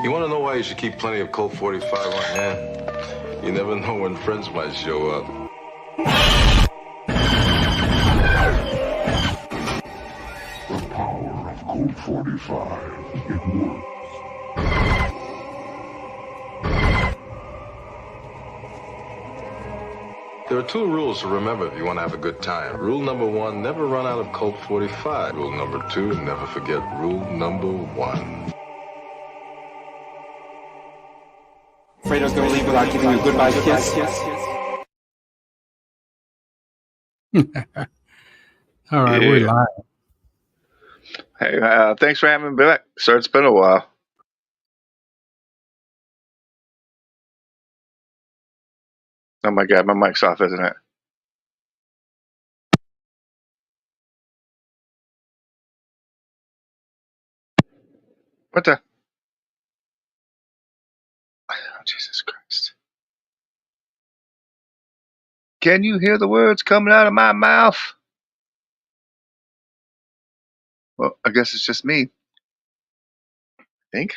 You want to know why you should keep plenty of Colt 45 on hand? You never know when friends might show up. The power of Colt 45. It works. There are 2 rules to remember if you want to have a good time. Rule number 1, never run out of Colt 45. Rule number 2, never forget rule number 1. Fredo's gonna leave without giving you a goodbye kiss. All right, Yeah. we're live. Hey, thanks for having me back. So it's been a while. Oh my God, my mic's off, isn't it? What the? Oh, Jesus Christ. Can you hear the words coming out of my mouth? Well, I guess it's just me. I think.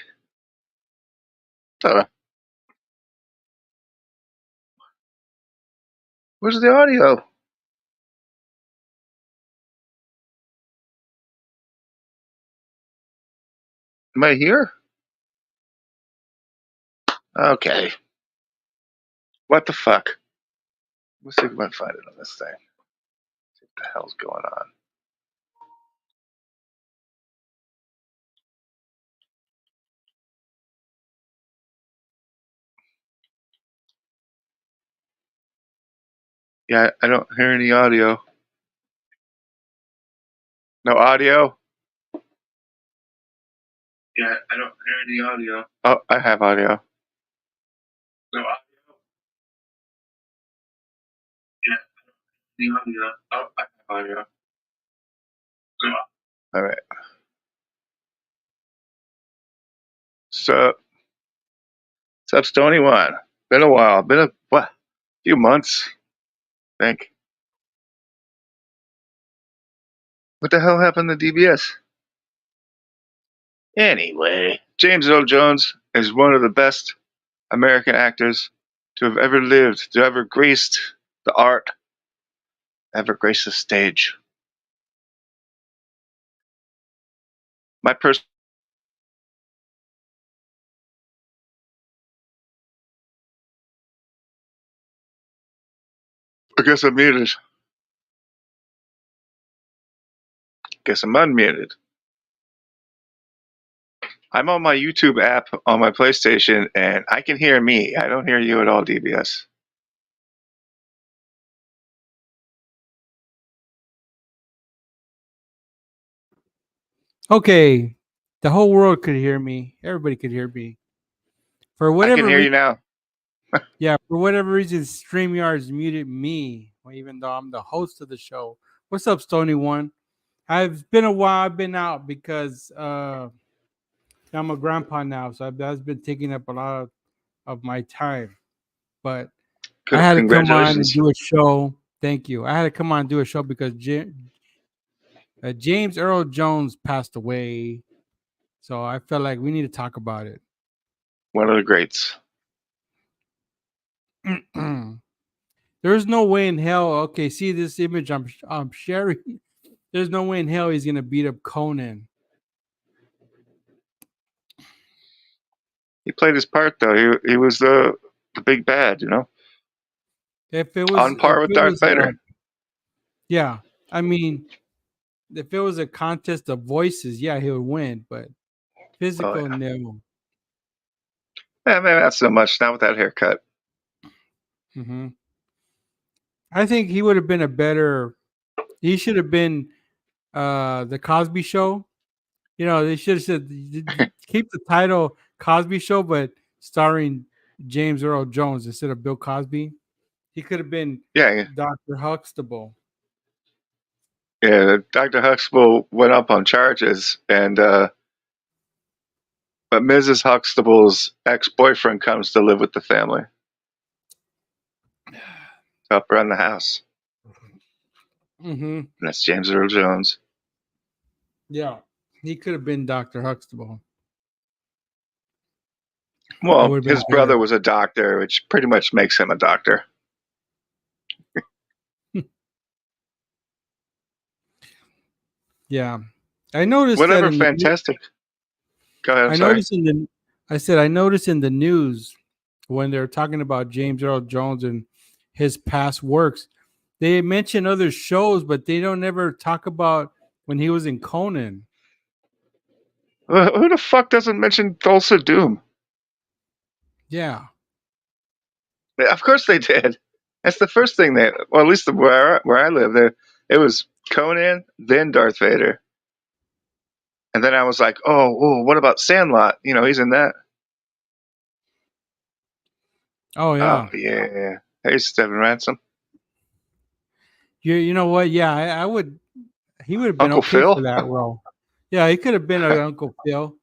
Where's the audio? Am I here? Okay. What the fuck? Let's see if I can find it on this thing. See what the hell's going on. Yeah, I don't hear any audio. No audio? Yeah, I don't hear any audio. Oh, I have audio. No audio? Yeah, the audio. Oh, I have audio. No. All right. So, what's up, Stony One? Been a while. Been a few months, I think. What the hell happened to DBS? Anyway, James Earl Jones is one of the best American actors to have ever lived, to ever graced the art, ever graced the stage. My person. I guess I'm muted. Guess I'm unmuted. I'm on my YouTube app on my PlayStation, and I can hear me. I don't hear you at all, DBS. Okay, the whole world could hear me. Everybody could hear me. For I whatever can hear you now. yeah, for whatever reason, StreamYard's muted me, even though I'm the host of the show. What's up, Stony One? I've been a while. I've been out because I'm a grandpa now, so that's been taking up a lot of my time. But I had to come on and Congratulations. do a show. Thank you. I had to come on and do a show because James Earl Jones passed away. So I felt like we need to talk about it. One of the greats. There's no way in hell. Okay, see this image I'm sharing. There's no way in hell he's gonna beat up Conan. He played his part though. He was the big bad, you know. If it was On par with Darth Vader. Yeah, I mean, if it was a contest of voices, yeah, he would win. But physical, no. Yeah, maybe not so much. Not with that haircut. Mm-hmm. I think he would have been a better. He should have been the Cosby Show. You know, they should have said keep the title Cosby Show, but starring James Earl Jones instead of Bill Cosby. He could have been Dr. Huxtable. Yeah, Dr. Huxtable went up on charges, and but Mrs. Huxtable's ex-boyfriend comes to live with the family. Up around the house. Mm-hmm. And that's James Earl Jones. Yeah, he could have been Dr. Huxtable. Well, would've been his better. brother was a doctor, which pretty much makes him a doctor. Yeah, I noticed that Whatever, in the. fantastic. Go ahead. I'm I sorry. noticed in the. I said I noticed in the news when they're talking about James Earl Jones and his past works, they mention other shows, but they don't ever talk about when he was in Conan. Who the fuck doesn't mention Tulsa Doom? Yeah. Yeah, of course they did. That's the first thing they, well, at least where I live, there it was Conan, then Darth Vader, and then I was like, oh, what about Sandlot? You know, he's in that. Oh Oh yeah. yeah, hey Stephen Ransom, You know what? Yeah, I would. He would have been Uncle okay Phil. for that role. Yeah, he could have been an Uncle Phil.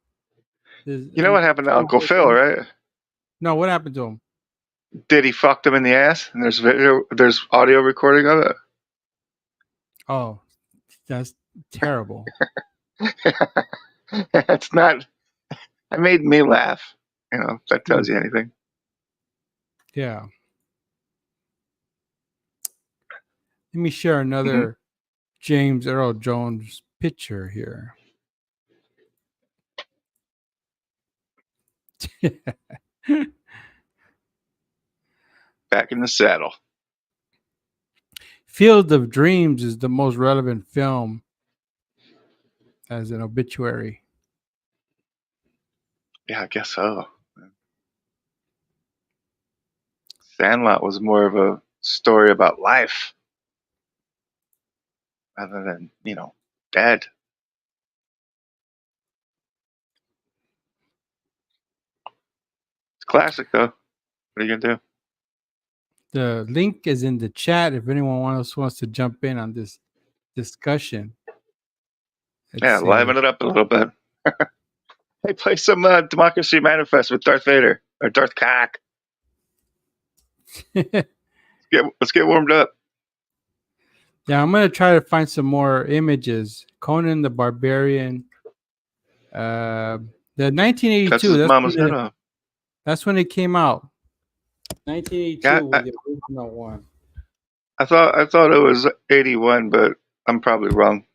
You know what happened to Uncle Phil, right? No, what happened to him? Did he fucked him in the ass? And there's audio recording of Oh, that's terrible. it. It's not. It made me laugh. You know, if that tells you anything. Yeah. Let me share Hmm. another James Earl Jones picture here. Back in the saddle. Field of Dreams is the most relevant film as an obituary. Yeah, I guess so. Sandlot was more of a story about life rather than, dead. It's classic though. What are you gonna do? The link is in the chat if anyone else wants to jump in on this discussion. Let's Yeah, see. liven it up a little bit. Hey, play some Democracy Manifest with Darth Vader or Darth Cock. Let's get warmed up. Yeah, I'm gonna try to find some more images. Conan the Barbarian. The Cuts 1982. his mama's head off. That's when it came out. Yeah, 1982 was the original one. I thought it was 81, but I'm probably wrong.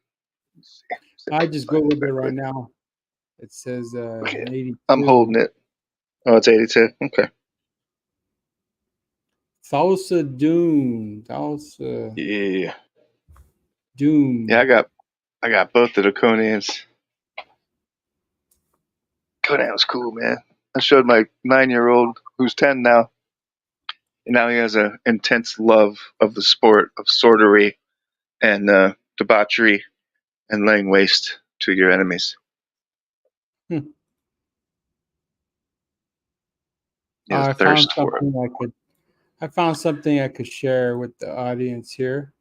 Let's see. I just googled it right now. It says Okay, I'm 82. holding it. Oh, it's 82. Okay. Thousa Doom. Thousa Yeah. Doom. Yeah, I got both of the Conans. Conan was cool, man. I showed my 9-year-old, who's 10 now, and now he has an intense love of the sport of swordery and debauchery and laying waste to your enemies. Hmm. He has a I found thirst for it. something I found something I could share with the audience here.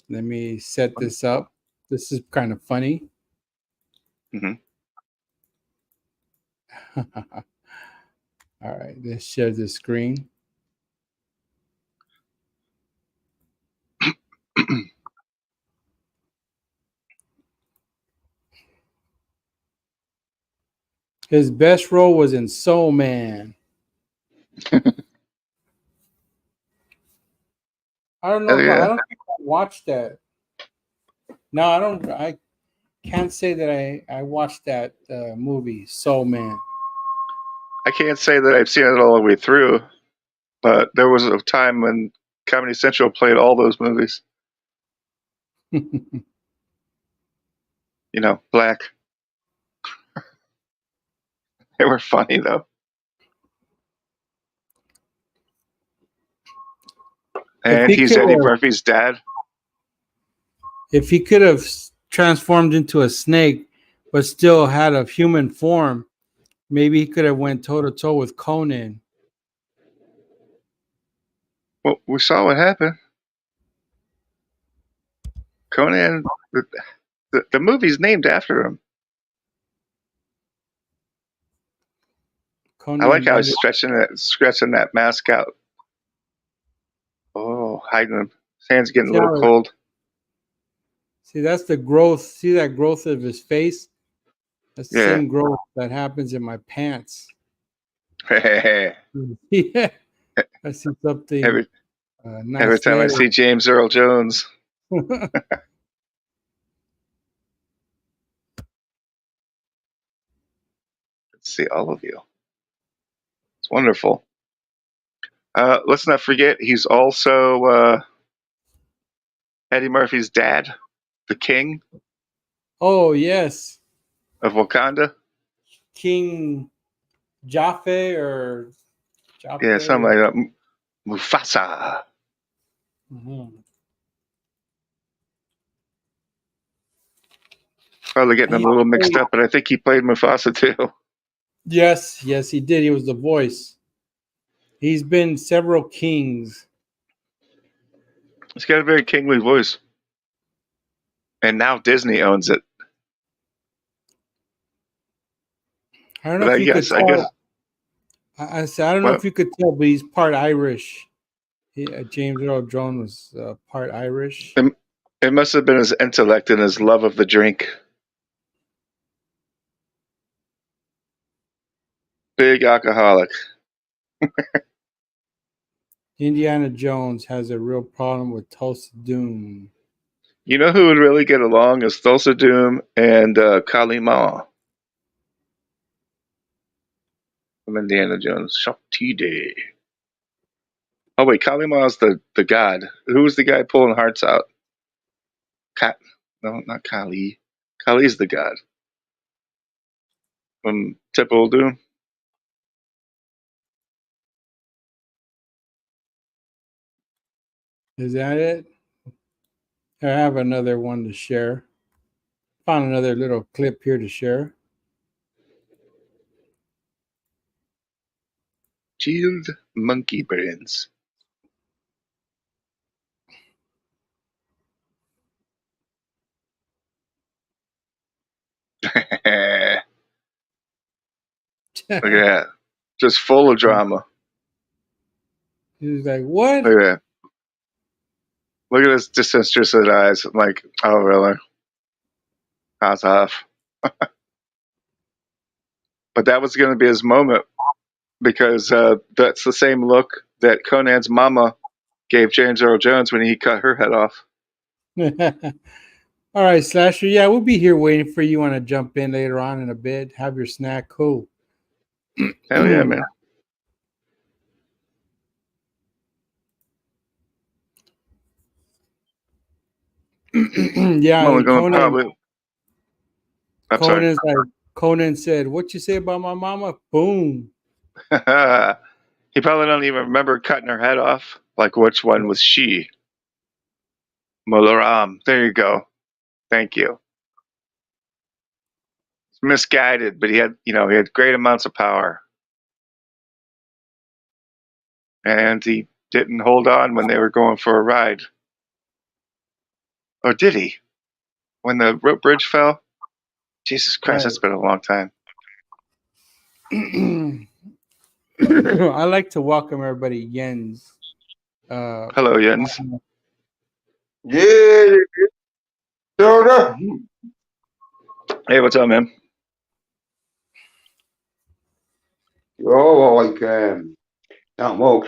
Let me set this up. This is kind of funny. Hmm. All right, let's share the screen. His best role was in Soul Man. I don't know Hell if I yeah. don't think I watched that. No, I don't. I can't say that I watched that movie, Soul Man. I can't say that I've seen it all the way through, but there was a time when Comedy Central played all those movies. Black. They were funny though. if And he he's could Eddie have, Murphy's dad. if he could have transformed into a snake, but still had a human form, maybe he could have went toe to toe with Conan. Well, we saw what happened. Conan, the movie's named after him. I like Conan how then. he's stretching that mask out. Oh, hiding him. His hand's getting a little cold. See, that's the growth. See that growth of his face? That's the Yeah. same growth that happens in my pants. every Yeah, I see something every nice time I there. see James Earl Jones, see all of you. It's wonderful. Let's not forget, he's also Eddie Murphy's dad, the king Oh yes, of Wakanda. King Jaffe or Yeah, Jaffe. something like that. Mufasa. Mhm. Probably getting them a little mixed up, but I think he played Mufasa too. Yes, yes, he did. He was the voice. He's been several kings. He's got a very kingly voice. And now Disney owns it. I don't know But if you could I guess, tell. I said I don't know well, if you could tell, but he's part Irish. James Earl Jones was part Irish. it must have been his intellect and his love of the drink. Big alcoholic. Indiana Jones has a real problem with Tulsa Doom. You know who would really get along is Thulsa Doom and Kali Ma from Indiana Jones. Shakti Day. Oh wait, Kali Ma's the god. Who was the guy pulling hearts out? No, not Kali. Kali's the god from Temple of Doom. Is that it? I have another one to share. Found another little clip here to share. Chilled monkey brains. Look at that. Just full of drama. He was like, "What?" Look at that. Look at his disinterested eyes. I'm like, oh really? How's off? But that was going to be his moment because that's the same look that Conan's mama gave James Earl Jones when he cut her head off. All right, Slasher. Yeah, we'll be here waiting for you. Want to jump in later on in a bit? Have your snack. Cool. Hell yeah, man. I'm Yeah, only going Conan. probably. I'm sorry. Conan's like Conan said, "What you say about my mama?" Boom. He probably don't even remember cutting her head off. Like, which one was she? Molaram. There you go. Thank you. It's misguided, but he had great amounts of power. And he didn't hold on when they were going for a ride. Or did he? When the rope bridge fell? Jesus Christ, Right. that's been a long time. I like to welcome everybody. Jens. Hello, Jens. Yeah, soda. Hey, what's up, man? Oh, like not more.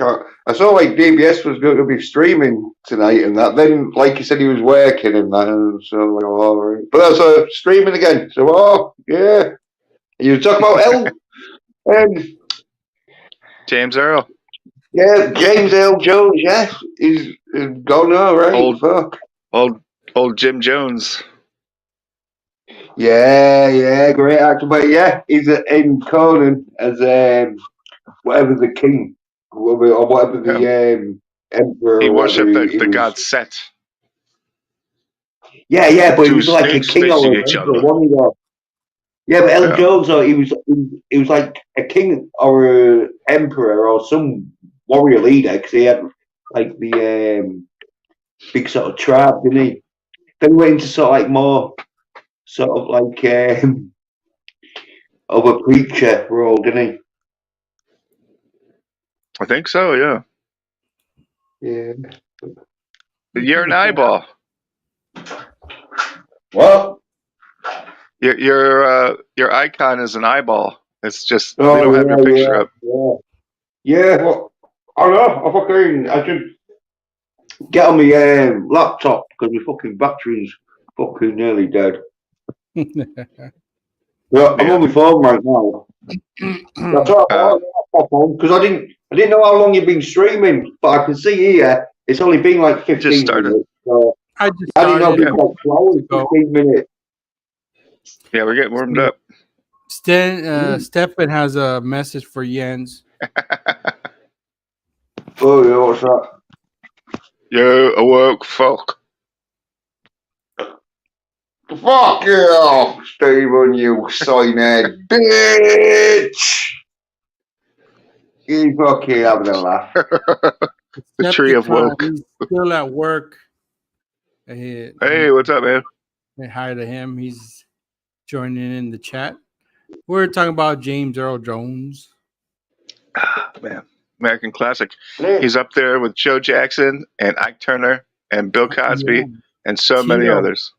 I saw like DBS was going to be streaming tonight and that. Then, like you said, he was working and that, and so like, oh, all right. But that's streaming again. So, oh yeah, you talk about L. James Earl. Yeah, James L. Jones. Yeah, he's gone all right. Old, Fuck. old Jim Jones. Yeah, great actor. But yeah, he's in Conan as whatever the king, or whatever Yeah. the emperor, He or whatever worshipped he the was. god Set Yeah, but he two was like a snakes king facing or an each emperor, other. wasn't he? Yeah, but El Yeah. Jones, he was like a king or an emperor or some warrior leader because he had like the big sort of tribe, didn't he? Then he went into sort of like more sort of like of a preacher role, didn't I think so, yeah. he? Yeah. You're an eyeball. What? your icon is an eyeball. It's just Oh they don't have your picture yeah, up. yeah, yeah. Well, I know. I should get on my laptop because my fucking battery's fucking nearly dead. Yeah, I'm Yeah. on my phone right now. That's all. Uh, Because I didn't know how long you've been streaming, but I can see here it's only been like just 15 started. minutes. So I just I didn't know started it'd Yeah. be like 12, ago. 15 minutes. Yeah, we're getting warmed up. Stefan has a message for Jens. Oh yeah, what's that? Yo, awoke fuck. Fuck you, Stephen, you sign bitch! You fucking having a laugh. The tree of woke. He's still at work. Hey, Hey, what's up, man? say hi to him. He's joining in the chat. We're talking about James Earl Jones. Man, American classic. Yeah. He's up there with Joe Jackson and Ike Turner and Bill Cosby Yeah. and so many Tito. others.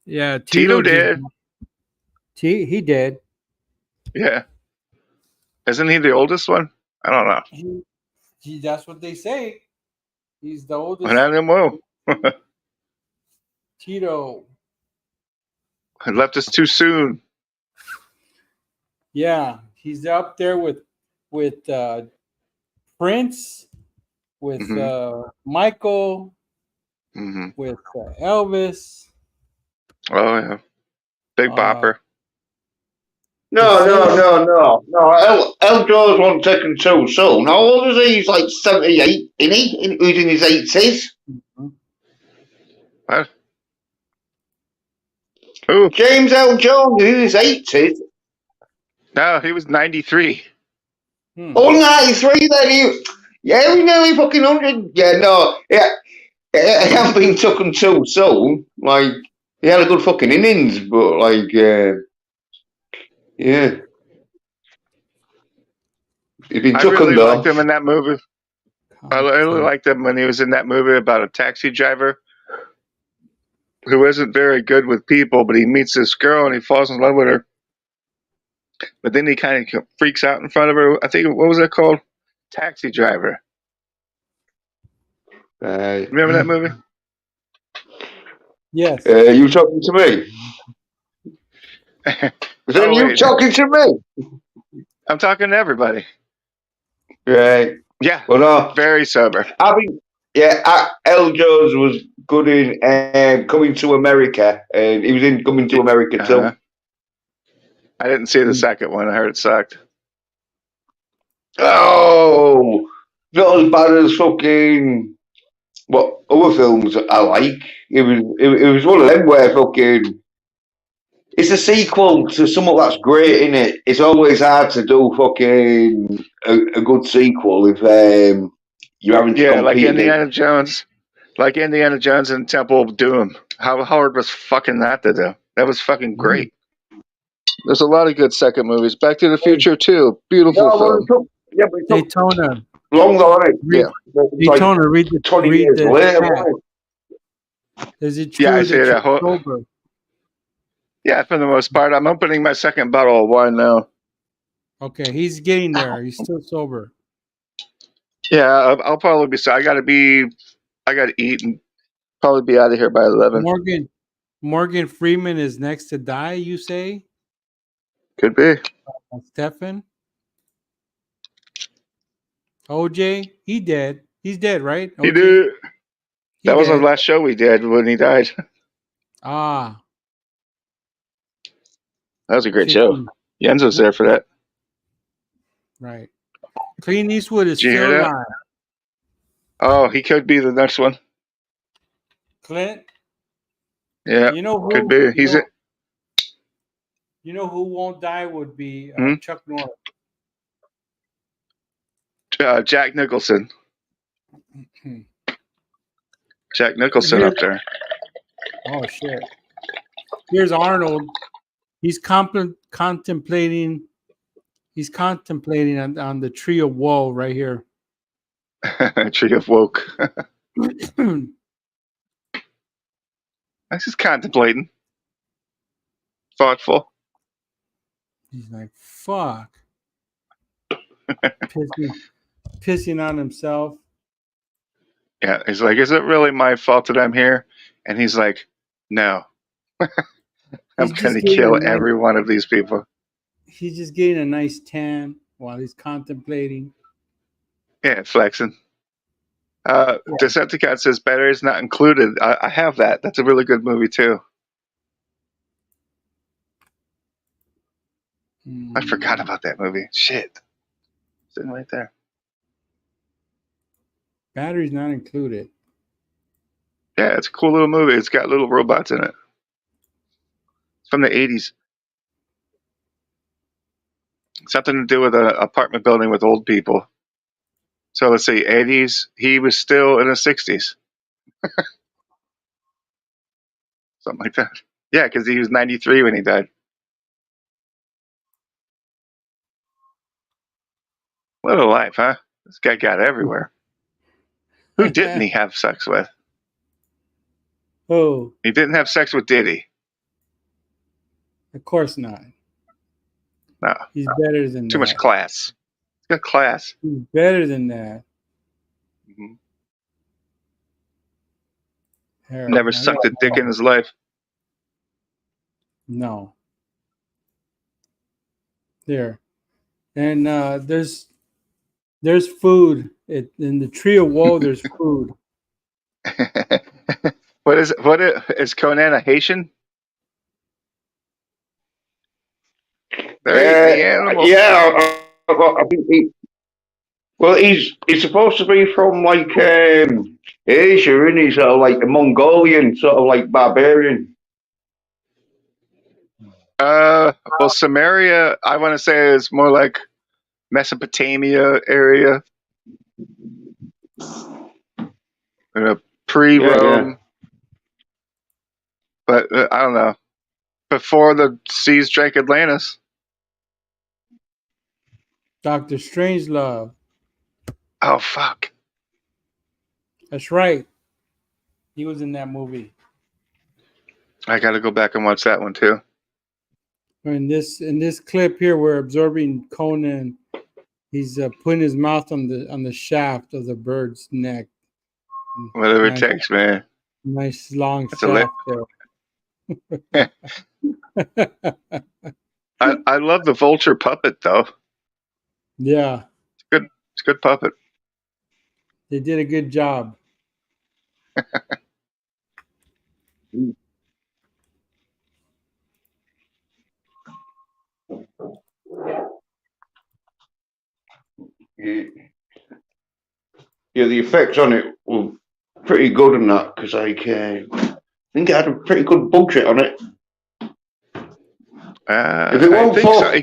Yeah, Tito just did. he did. Yeah. Isn't he the oldest one? I don't know. That's what they say. He's the oldest. And I didn't know. Tito. I left us too soon. Yeah, he's up there with Prince, with Michael, Mm-hmm. with Elvis. Oh, yeah. Big bopper. No. El Joe's wasn't taken too soon. How old is he? He's like 78, isn't he? He's in his 80s. What? Who? James L. Jones is in his 80s. No, he was 93. Oh, 93 then. Yeah, we nearly fucking 100. Yeah, no. Yeah, it hasn't been taken too soon. Like, he had a good fucking innings, but like, yeah. He's been I taken really though. liked him in that movie. I really liked him when he was in that movie about a taxi driver who isn't very good with people, but he meets this girl and he falls in love with her. But then he kind of freaks out in front of her. I think, what was that called? Taxi Driver. Remember that movie? Yes. You talking to me? Is that you wait. talking to me? I'm talking to everybody. Right. Yeah. Well, no. Very sober. El Jones was good in Coming to America, and he was in Coming to America too. I didn't see the second one. I heard it sucked. Oh, not as bad as fucking what other films I like. It was one of them where fucking it's a sequel to something that's great, isn't it? It's always hard to do fucking a good sequel if you're having to compete. Like Indiana Jones. Like Indiana Jones and Temple of Doom. How hard was fucking that to do? That was fucking great. There's a lot of good second movies. Back to the Future too. Beautiful film. Yeah, but it took Daytona. long though, isn't it? Yeah. Daytona. Read 20 read years the later. chat. Is it true Yeah, I that see you're that whole. sober? Yeah, for the most part. I'm opening my second bottle of wine now. Okay, he's getting there. He's still sober. Yeah, I'll probably be. I gotta eat and probably be out of here by 11. Morgan Freeman is next to die. You say? Could be. Stefan. OJ, he dead. He's dead, right? OJ? He did. He That was the dead. last show we did when he died. Ah, That was a great show. Jens was there for that. right. Clint Eastwood is Did you hear still that? alive. Oh, he could be the next one. Clint. Yeah, You know who? could be. He's it. You know who won't die would be Chuck Norris. Jack Nicholson. Jack Nicholson up there. Oh shit! Here's Arnold. He's contemplating. He's contemplating on the tree of woe right here. Tree of woke. I was just contemplating. thoughtful. He's like, fuck. Pissing on himself. Yeah, he's like, is it really my fault that I'm here? And he's like, no, I'm He's going just to getting a kill nice, every one of these people. he's just getting a nice tan while he's contemplating. Yeah, flexing. Yeah. Decepticon says batteries not included. I have that. That's a really good movie too. I forgot about that movie. Shit. Sitting right there. Batteries not included. Yeah, it's a cool little movie. It's got little robots in it. It's from the 80s. Something to do with an apartment building with old people. So let's see, 80s. He was still in his 60s. Something like that. Yeah, because he was 93 when he died. What a life, huh? This guy got everywhere. Who didn't he have sex with? Oh, He didn't have sex with Diddy. of course not. No. He's better than Too much that. class. He's got class. He's better than that. Mhm. Here, Never I sucked a got- dick in his life. No. There. And there's food. In the tree of woe, there's food. What is Conan a Haitian? They're eating the animal. Yeah, I think he's supposed to be from like Asia, isn't he? Sort of like a Mongolian, sort of like barbarian. Well, Samaria, I want to say, is more like Mesopotamia area, Yeah, pre-Rome. But I don't know. Before the seas drank Atlantis. Dr. Strangelove. Oh fuck! That's right. He was in that movie. I got to go back and watch that one too. In this clip here, we're absorbing Conan. He's putting his mouth on the shaft of the bird's neck. Whatever nice, it takes, man. Nice long That's a shaft there. I love the vulture puppet though. Yeah, It's a good puppet. they did a good job. yeah, the effects on it were pretty good on that because I think it had a pretty good budget on it. If it I won't think fall, so.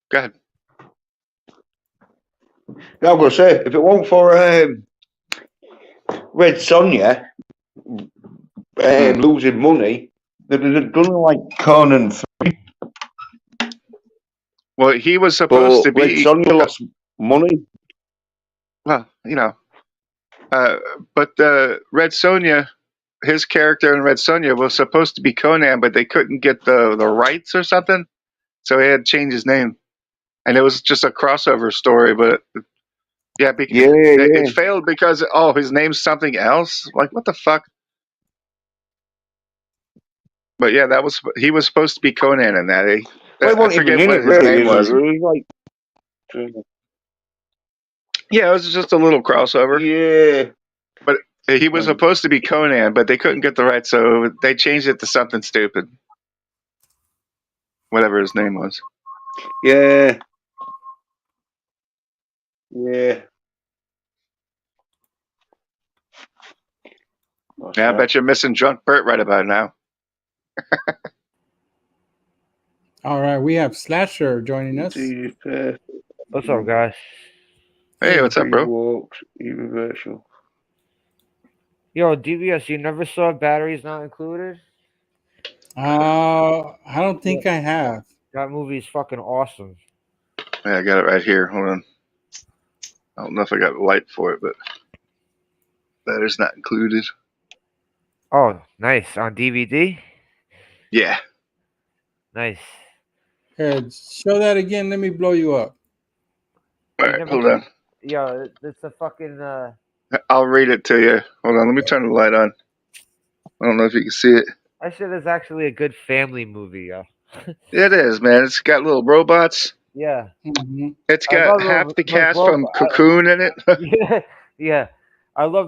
Go ahead. I was gonna say if it won't for Red Sonja losing money, they'd have done like Conan. Well, he was supposed to Red be. Sonja lost money. Well, but Red Sonja, his character in Red Sonja was supposed to be Conan, but they couldn't get the rights or something, so he had to change his name, and it was just a crossover story. But yeah, it failed because his name's something else. Like what the fuck? But yeah, he was supposed to be Conan in that. Well, he I wasn't even forget in what it, his really. name was. It was like, Yeah, it was just a little crossover. yeah. But he was supposed to be Conan, but they couldn't get the rights, so they changed it to something stupid. Whatever his name was. Yeah. Yeah. Yeah, I bet you're missing Drunk Bert right about now. All right, we have Slasher joining us. What's up, guys? Hey, what's up, bro? Walks, universal. Yo, DBS, you never saw Batteries Not Included? I don't think I have. That movie is fucking awesome. Yeah, I got it right here. Hold on. I don't know if I got the light for it, but that is not included. Oh, nice. On DVD? Yeah. Nice. Here, show that again. Let me blow you up. All You right, never hold seen- on. Yo, it's a fucking. I'll read it to you. Hold on, let me turn the light on. I don't know if you can see it. That shit is actually a good family movie, yo. It is, man. It's got little robots. Yeah. Mm-hmm. It's I got love half the those cast from robots. Cocoon in it. Yeah, yeah. I love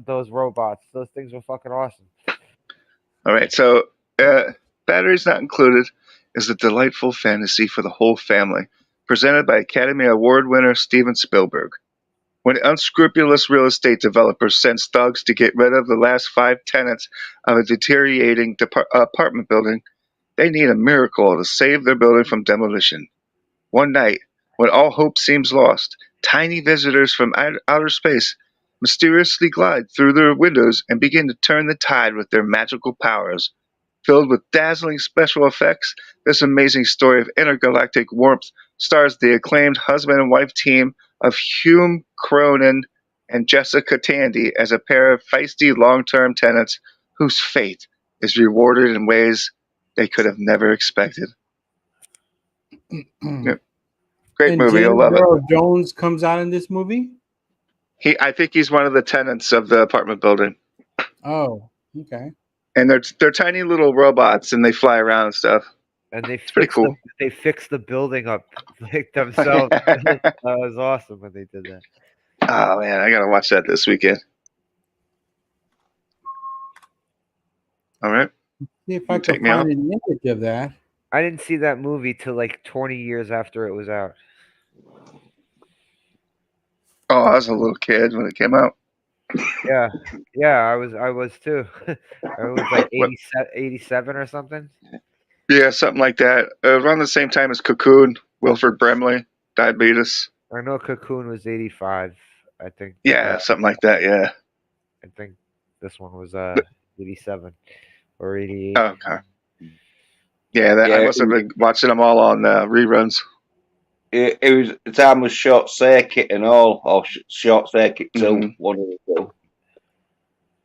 those robots. Those things were fucking awesome. All right, so Batteries Not Included is a delightful fantasy for the whole family, presented by Academy Award winner Steven Spielberg. When unscrupulous real estate developers sends thugs to get rid of the last 5 tenants of a deteriorating apartment building, they need a miracle to save their building from demolition. One night, when all hope seems lost, tiny visitors from outer space mysteriously glide through their windows and begin to turn the tide with their magical powers. Filled with dazzling special effects, this amazing story of intergalactic warmth stars the acclaimed husband and wife team of Hume Cronin and Jessica Tandy as a pair of feisty long-term tenants whose fate is rewarded in ways they could have never expected. Yeah, great And movie, you'll James love it. Earl Jones comes out in this movie. I think he's one of the tenants of the apartment building, Oh, okay. and they're tiny little robots, and they fly around and stuff. And they pretty fixed cool. the building up like themselves. That was awesome when they did that. Oh man, I gotta watch that this weekend. All right, See if I take can me out. find an image of that. I didn't see that movie till like 20 years after it was out. Oh, I was a little kid when it came out. Yeah, yeah, I was too. I was like What? 87 or something. Yeah, something like that. Around the same time as Cocoon, Wilford Brimley, Diabetes. I know Cocoon was 85. I think. Yeah, something like that. Yeah. I think this one was 87 or 88. Oh, okay. Yeah, I Yeah, must have been watching them all on reruns. it was the time was Short Circuit and all, or Short Circuit 2, Mhm. one of the two.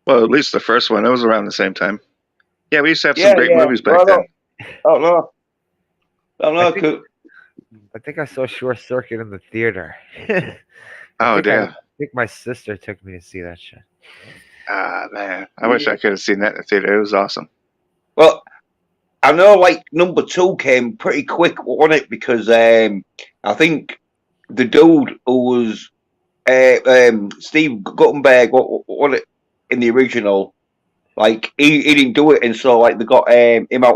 Well, at least the first one. It was around the same time. Yeah, we used to have some Yeah, great yeah. movies back then. Oh no, oh no, I think I saw Short Circuit in the theater. Oh, damn. I think my sister took me to see that shit. Ah, man. I wish I could have seen that in the theater. It was awesome. Well, I know like number 2 came pretty quick, wasn't it? Because I think the dude who was Steve Guttenberg, what it in the original, like he didn't do it, and so like they got him out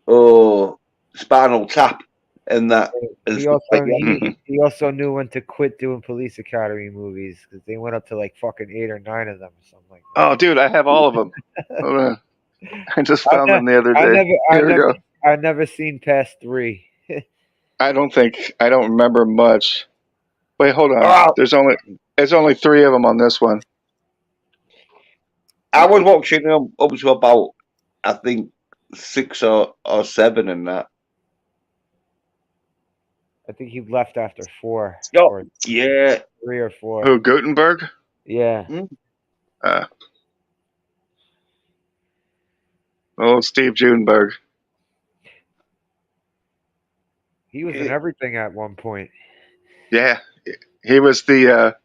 of Spinal Tap and that. He also knew when to quit doing Police Academy movies because they went up to like fucking 8 or 9 of them or something like that. Oh, dude, I have all of them. Hold on. I just found them the other day. I've never seen past 3. I don't remember much. Wait, hold on. Oh. There's only 3 of them on this one. I was watching them up to about, I think, 6 or 7 and that. I think he left after 4. Oh, or yeah. 3 or 4. Who, Gutenberg? Yeah. Old Steve Gutenberg. He was in everything at one point. Yeah, he was the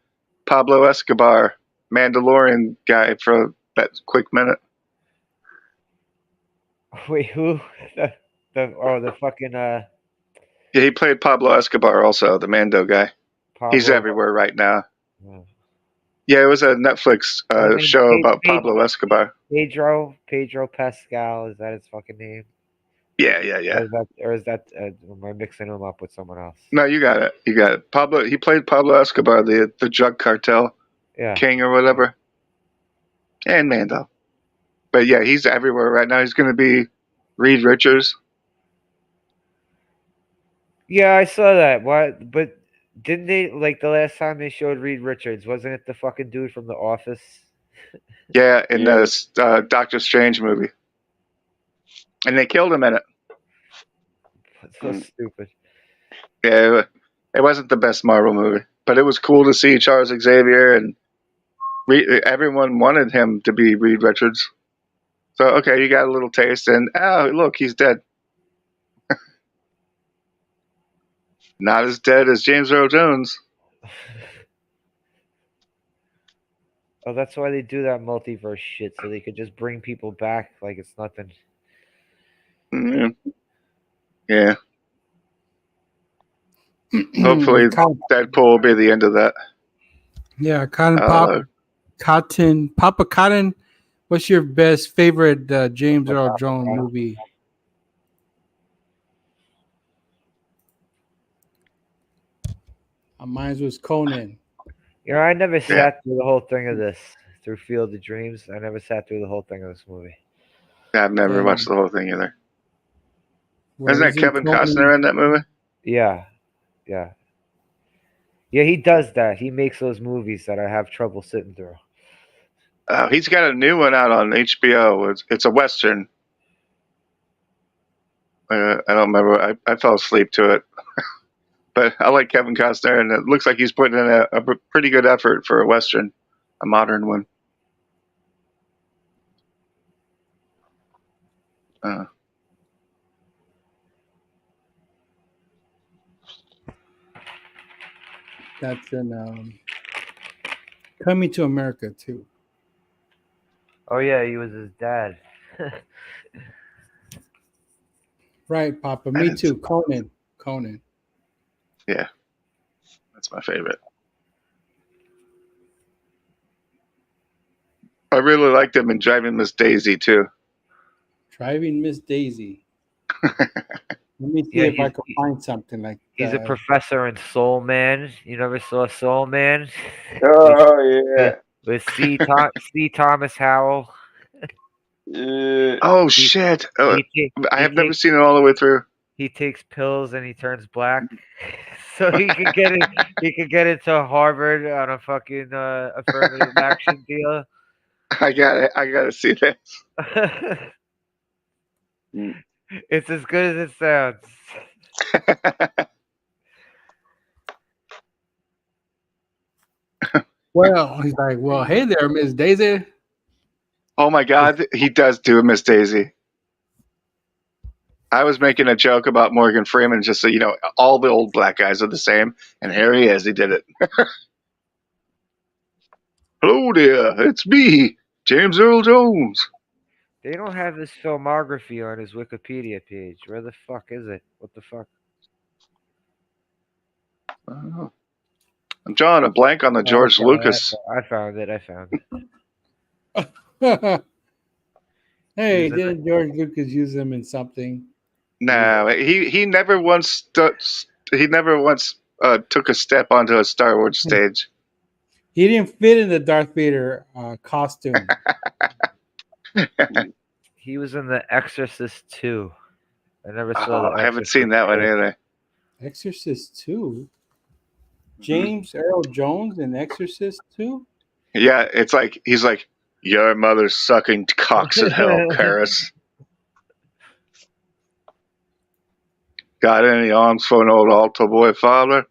Pablo Escobar Mandalorian guy for that quick minute. Wait, who? The fucking Yeah, he played Pablo Escobar also, the Mando guy. Pablo. He's everywhere right now. Yeah. Yeah, it was a Netflix show about Pablo Escobar. Pedro Pascal, is that his fucking name? Yeah. Or is that am I mixing him up with someone else? No, you got it. Pablo. He played Pablo Escobar, the drug cartel king or whatever, and Mando. But yeah, he's everywhere right now. He's going to be Reed Richards. Yeah, I saw that. What? But didn't they like the last time they showed Reed Richards? Wasn't it the fucking dude from The Office? Yeah, in the Doctor Strange movie, and they killed him in it. That's so stupid. Yeah, it wasn't the best Marvel movie, but it was cool to see Charles Xavier, and everyone wanted him to be Reed Richards. So okay, you got a little taste, and oh look, he's dead. Not as dead as James Earl Jones. Oh, that's why they do that multiverse shit, so they could just bring people back like it's nothing. Mm, yeah. Hopefully, Deadpool will be the end of that. Yeah, Oh, Papa Cotton. What's your best favorite James Earl Jones movie? Mine was Conan. You know, I never yeah. sat through the whole thing of this through Field of Dreams. I never sat through the whole thing of this movie. I've never Yeah. watched the whole thing either. Where Isn't that he's in Kevin Conan. Costner in that movie? Yeah, yeah, yeah. He does that. He makes those movies that I have trouble sitting through. He's got a new one out on HBO. It's a western. I don't remember. I fell asleep to it, but I like Kevin Costner, and it looks like he's putting in a pretty good effort for a western, a modern one. That's in Coming to America too. Oh yeah, he was his dad. Right, Papa. Me too. Conan. Yeah, that's my favorite. I really liked him in Driving Miss Daisy too. Driving Miss Daisy. Let me see Yeah, if I can find something like He's a that. professor in Soul Man. You never saw Soul Man? Oh yeah. With C. Thomas Howell. Oh shit! I have never seen it all the way through. He takes pills and he turns black, so he could get it. He could get into Harvard on a fucking affirmative action deal. I gotta see this. It's as good as it sounds. Well, he's like, well, hey there, Miss Daisy. Oh my god, he does do a Miss Daisy. I was making a joke about Morgan Freeman, just so you know, all the old black guys are the same, and here he is. He did it. Hello there, it's me, James Earl Jones. They don't have his filmography on his Wikipedia page. Where the fuck is it? What the fuck? I'm drawing a blank on the George Lucas. I found it. Hey, didn't George Lucas use him in something? No, he never once took a step onto a Star Wars stage. He didn't fit in the Darth Vader costume. He was in The Exorcist 2. I never saw that. I haven't seen that one either. Exorcist 2? James Earl Jones in Exorcist 2? Yeah, it's like he's like, your mother's sucking cocks in hell, Paris. Got any arms for an old altar boy father?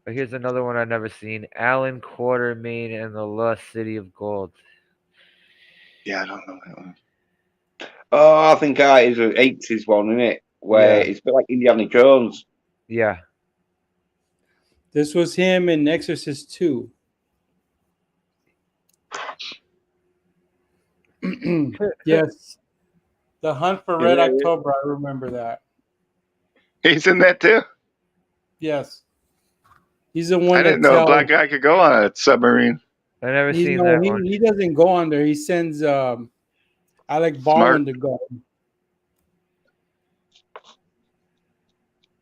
Here's another one I've never seen. Alan Quatermain and the Lost City of Gold. Yeah, I don't know that one. Oh, I think it's an 80s one, isn't it? Where it's a bit like Indiana Jones. Yeah. This was him in Exorcist 2. Yes. The Hunt for Red October. I remember that. He's in that too? Yes. He's the one I didn't know a black guy could go on a submarine. I never seen that one. He doesn't go on there. He sends Alec Baldwin to go.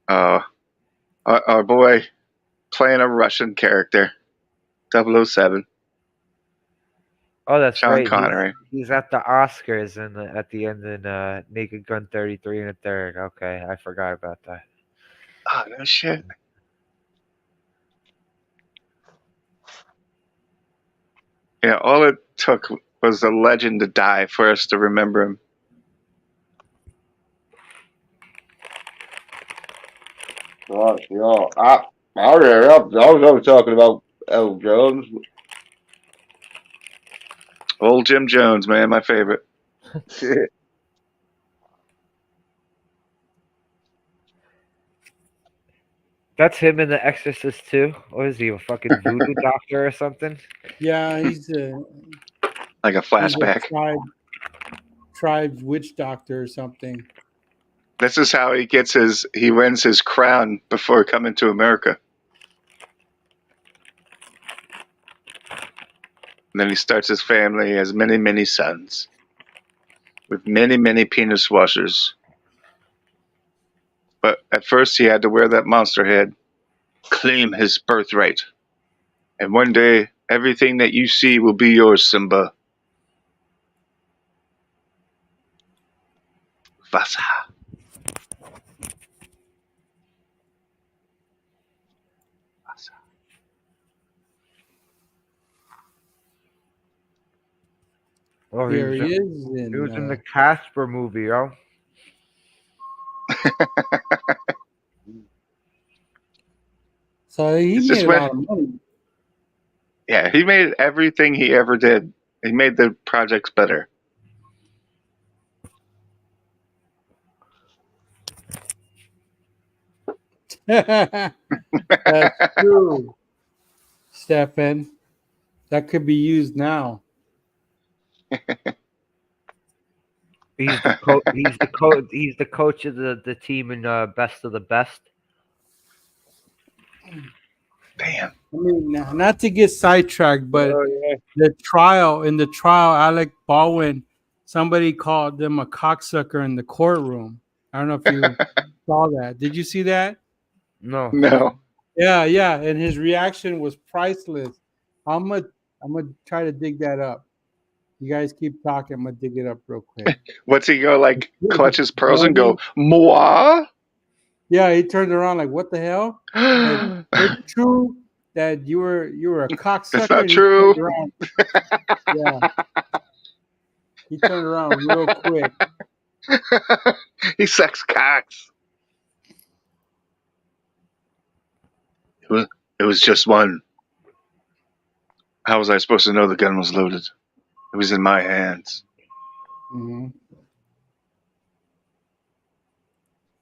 Our boy playing a Russian character. 007. Oh, that's Sean right. Connery. He's at the Oscars and at the end in Naked Gun 33 and a third. Okay, I forgot about that. Oh, no shit. Yeah, all it took was a legend to die for us to remember him. Right, yeah. I was talking about Earl Jones. Old Jim Jones, man, my favorite. That's him in The Exorcist too. Or is he a fucking voodoo doctor or something? Yeah, Like a he's a flashback. tribe witch doctor or something. This is how he wins his crown before coming to America. And then he starts his family, he has many, many sons. With many, many penis washers. But at first he had to wear that monster head. Claim his birthright. And one day, everything that you see will be yours, Simba. Vasa. Vasa. Oh, Here he is he was in the in Casper movie, yo. so he It's made just a when, lot of money. yeah, he made everything he ever did. He made the projects better. That's true, Stefan. That could be used now. He's the coach. He's the coach of the team in Best of the Best. Damn. I mean, not to get sidetracked, but Oh, yeah. in the trial, Alec Baldwin, somebody called them a cocksucker in the courtroom. I don't know if you saw that. Did you see that? No. No. Yeah, and his reaction was priceless. I'm gonna try to dig that up. You guys keep talking. I'm gonna dig it up real quick. What's he go like? Clutch his pearls and go, moi? Yeah, he turned around like, "What the hell? It's true that you were a cocksucker." That's not And he true. turned around. Yeah, he turned around real quick. He sucks cocks. It was just one. How was I supposed to know the gun was loaded? It was in my hands. Mhm.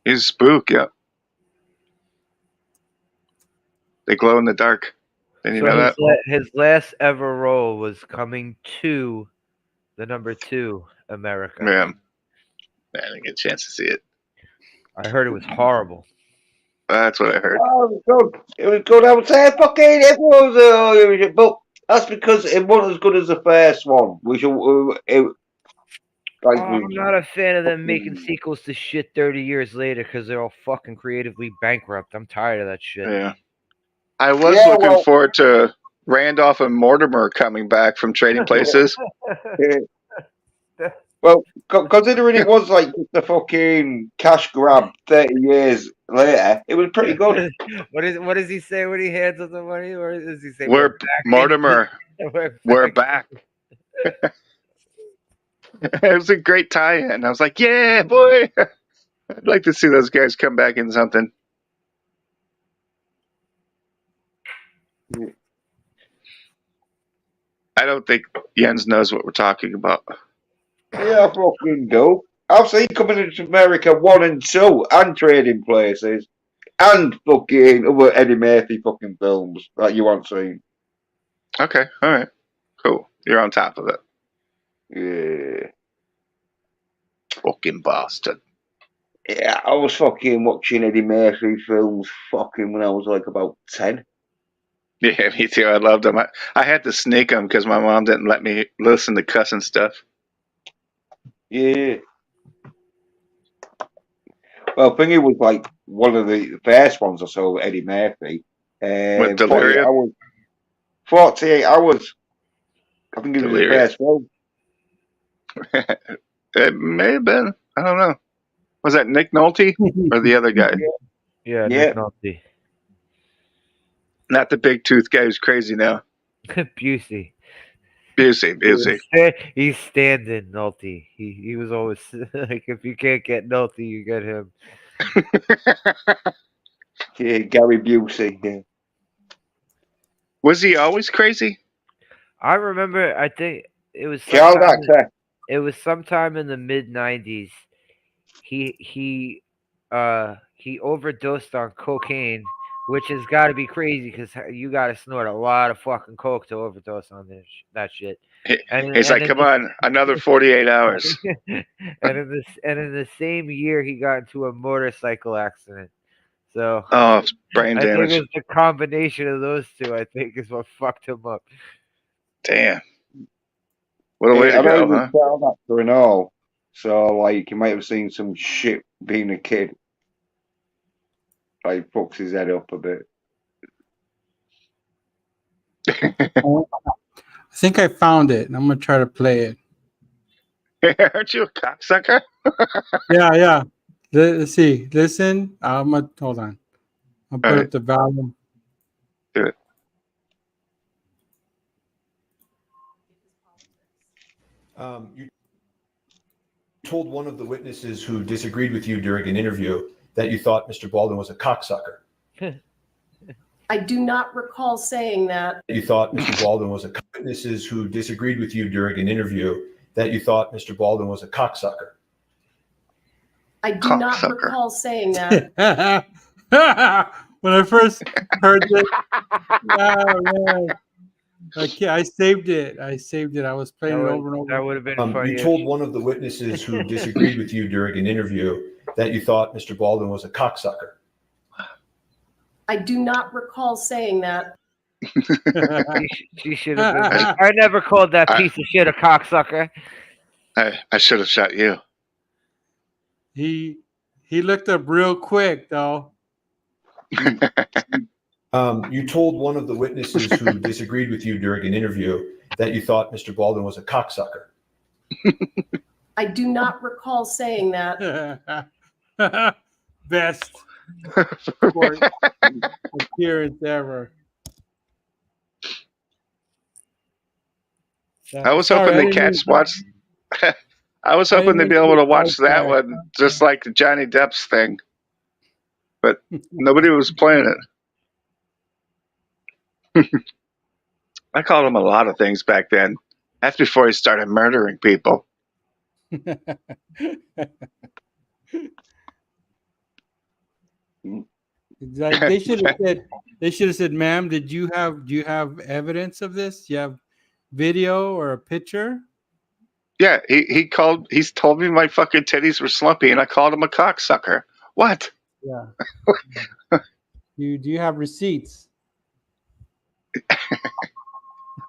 He's a spook, yeah. They glow in the dark. Didn't you So know that? his last ever role was coming to the number 2 America. Yeah. I didn't get a chance to see it. I heard it was horrible. That's what I heard. Oh, it was good. It was good. I would say fucking it was, but that's because it wasn't as good as the first one. We should, like I'm we. not a fan of them making fucking- sequels to shit 30 years later because they're all fucking creatively bankrupt. I'm tired of that shit. Yeah. I was Yeah, looking well, forward to Randolph and Mortimer coming back from Trading Places. well, considering it was like the fucking cash grab 30 years later, it was pretty good. What does he say when he hands us the money? Or does he say We're back? Mortimer. We're back. It was a great tie-in. I was like, yeah, boy. I'd like to see those guys come back in something. I don't think Jens knows what we're talking about. Yeah, I fucking do. I've seen Coming into America 1 and 2 and Trading Places and fucking other Eddie Murphy fucking films that you haven't seen. Okay, all right, cool. You're on top of it. Yeah. Fucking bastard. Yeah, I was fucking watching Eddie Murphy films fucking when I was like about 10. Yeah, me too. I loved them. I had to sneak them because my mom didn't let me listen to cussing stuff. Yeah. Well, I think it was like one of the first ones I saw with Eddie Murphy. With 48 Delirium? hours. 48 hours. I think it was the Delirium. first film. It may have been. I don't know. Was that Nick Nolte or the other guy? Yeah, Yeah. Nick Nolte. Not the big tooth guy who's crazy now. Busey. Busey. He's standing Nolte. He was always like, if you can't get Nolte, you get him. Yeah, Gary Busey. Yeah. Was he always crazy? I remember. I think it was Child sometime actor. it was sometime in the mid '90s. He overdosed on cocaine, which has got to be crazy because you got to snort a lot of fucking coke to overdose on that shit. He's like, come on, another 48 hours. And in the same year he got into a motorcycle accident. So Oh, brain I think damage. it's the combination of those two. I think is what fucked him up. Damn. What a way I to know he go, was huh? a child actor and all. So, like, you might have seen some shit being a kid. Like, fucks his head up a bit. I think I found it. I'm gonna try to play it. Aren't you a cocksucker? Yeah. Let's see. Listen. I'm gonna hold on. I'll All put right, up the volume. do it. You told one of the witnesses who disagreed with you during an interview that you thought Mr. Baldwin was a cocksucker. I do not recall saying that. You thought Mr. Baldwin was a witnesses who disagreed with you during an interview that you thought Mr. Baldwin was a cocksucker. I do not Cocksucker. recall saying that. When I first heard this, oh man, I saved it. I was playing it over and That over. would have been funny. You told one of the witnesses who disagreed with you during an interview that you thought Mr. Baldwin was a cocksucker. I do not recall saying that. She should have been. I never called that piece of shit a cocksucker. I should have shot you. He looked up real quick though. You told one of the witnesses who disagreed with you during an interview that you thought Mr. Baldwin was a cocksucker. I do not recall saying that. Best court appearance ever. I was hoping the cats watched. I was hoping they'd be able to watch that one, just like the Johnny Depp's thing. But nobody was playing it. I called him a lot of things back then. That's before he started murdering people. Like they should have said, ma'am, do you have evidence of this? Do you have video or a picture? Yeah, he's told me my fucking titties were slumpy, and I called him a cocksucker. What? Yeah. Do you have receipts?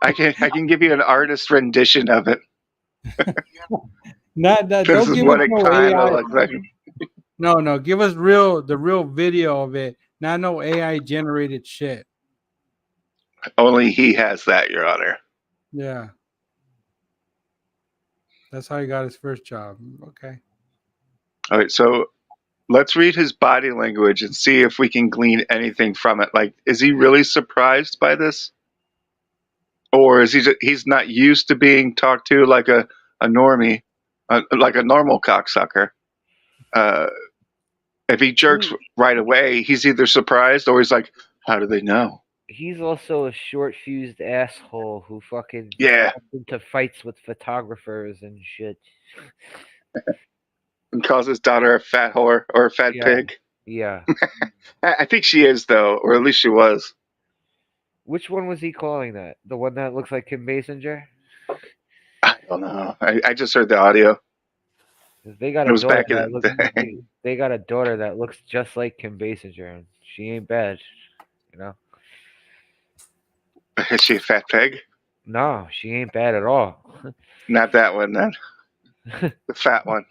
I can give you an artist rendition of it. Not This don't is give what us it no kind AI. of looks like. No, give us the real video of it. Not no AI generated shit. Only he has that, Your Honor. Yeah. That's how he got his first job. Okay. All right, so let's read his body language and see if we can glean anything from it. Like, is he really surprised by this? Or is he's not used to being talked to like a normie, like a normal cocksucker? If he jerks right away, he's either surprised or he's like, how do they know? He's also a short fused asshole who fucking Yeah, gets into fights with photographers and shit. and calls his daughter a fat whore or a fat Yeah. pig. Yeah. I think she is, though, or at least she was. Which one was he calling that? The one that looks like Kim Basinger? I don't know. I just heard the audio. 'Cause they got It a was daughter back in that the looks. day. They got a daughter that looks just like Kim Basinger, and she ain't bad. You know? Is she a fat pig? No, she ain't bad at all. Not that one, then. The fat one.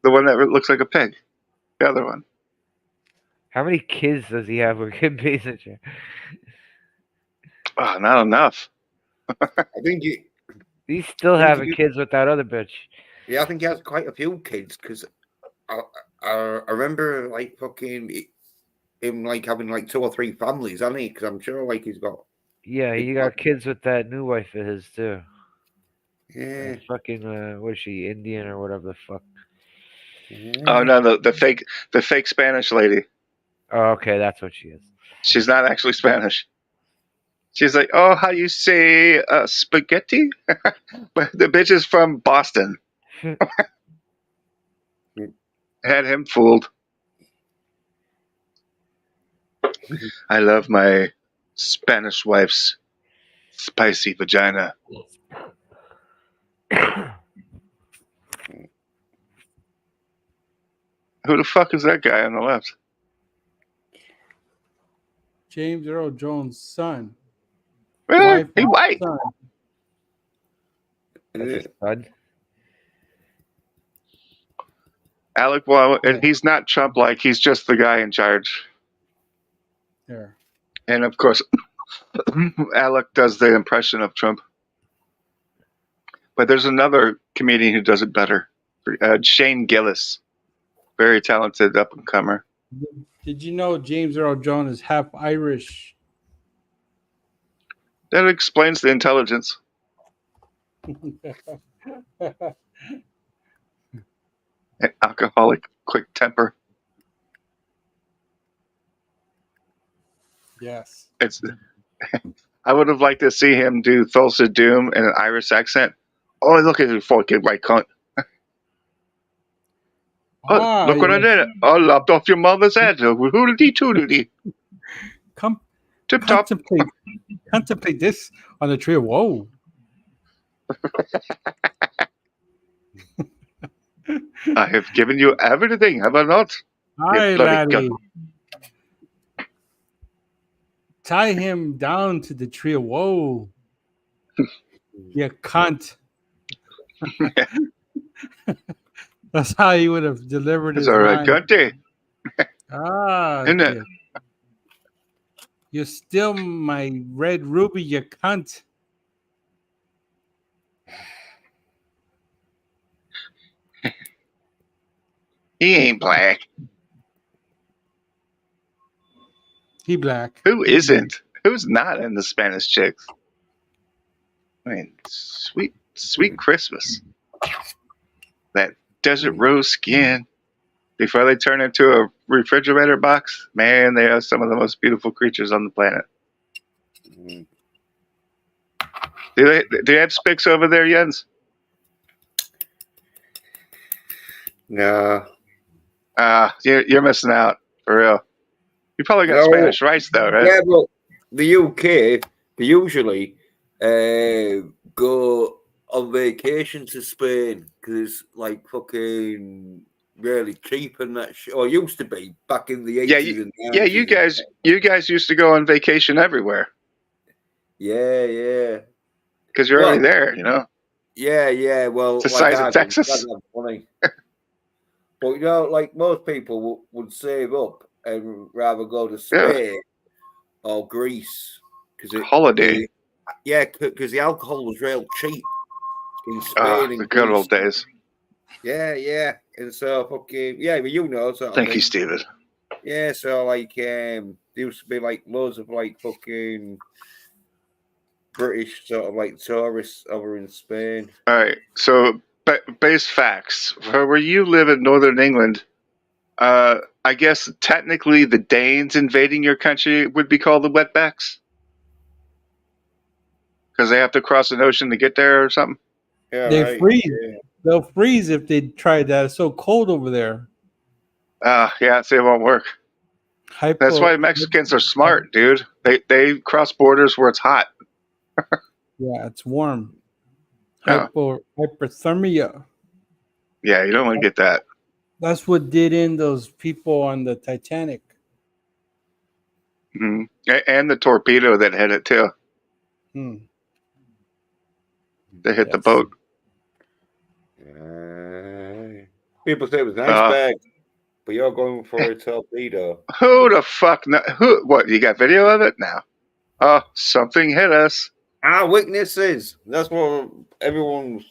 The one that looks like a pig. The other one. How many kids does he have with Kim Basinger? Oh, not enough. I think He's still having kids with that other bitch. yeah, I think he has quite a few kids because I remember like fucking him like having like 2 or 3 families, hasn't he? Because I'm sure like he's got. Yeah, he got kids with that new wife of his too. Yeah. Fucking what is she, Indian or whatever the fuck? Oh no, the fake Spanish lady. Oh, okay, that's what she is. She's not actually Spanish. She's like, "Oh, how you say spaghetti?" But the bitch is from Boston. Had him fooled. I love my Spanish wife's spicy vagina. Who the fuck is that guy on the left? James Earl Jones' son. Really? Wife He and white. son. That's his son. Alec, well, and he's not Trump like, he's just the guy in charge. There. And of course, Alec does the impression of Trump. But there's another comedian who does it better. Shane Gillis. Very talented up and comer. Did you know James Earl Jones is half Irish? That explains the intelligence. And alcoholic, quick temper. Yes. It's. I would have liked to see him do Thulsa Doom in an Irish accent. Oh, look at you fucking white cunt. Oh, look what I did. I lopped off your mother's head. Hoodity toodity. Come Tip top. contemplate this on the tree. Whoa. I have given you everything, have I not? Hi, You bloody laddie. cunt. Tie him down to the tree. Whoa. You cunt. That's how he would have delivered It's his all right, line. cunty. Isn't it? You're still my red ruby, you cunt. He ain't black. He black. Who isn't? Who's not in the Spanish Chicks? I mean, sweet Christmas. That desert rose skin. Before they turn into a refrigerator box, man, they are some of the most beautiful creatures on the planet. Do they have Spicks over there, Jens? No. You're missing out, for real. You probably got Spanish rice, though, right? Yeah, but the UK, they usually go on vacation to Spain because it's like fucking really cheap and that shit. Or used to be back in the 80s and 90s. Yeah, you guys used to go on vacation everywhere. Yeah. Because you're already there, you know? Yeah. Well, it's the size of Texas. Funny. But, you know, like most people would save up and rather go to Spain or Greece. Holiday. Because the alcohol was real cheap in Spain and the good Greece. old days. Yeah. And so, fucking, but you know. Sort of Thank you, Steven. Yeah, so, like, there used to be, like, loads of, like, fucking British sort of, like, tourists over in Spain. All right, so base facts. Where you live in northern England, I guess technically the Danes invading your country would be called the wetbacks? Because they have to cross an ocean to get there or something? Yeah, they freeze. Yeah. They'll freeze if they try that. It's so cold over there. Yeah, so it won't work. That's why Mexicans are smart, dude. They cross borders where it's hot. Yeah, it's warm. Hypothermia. Yeah, you don't want to get that. That's what did in those people on the Titanic. Mm-hmm. And the torpedo that hit it too. They hit the boat. People say it was an iceberg, but you're going for a torpedo. Who the fuck? What? You got video of it now? Oh, something hit us. Our witnesses. That's what everyone's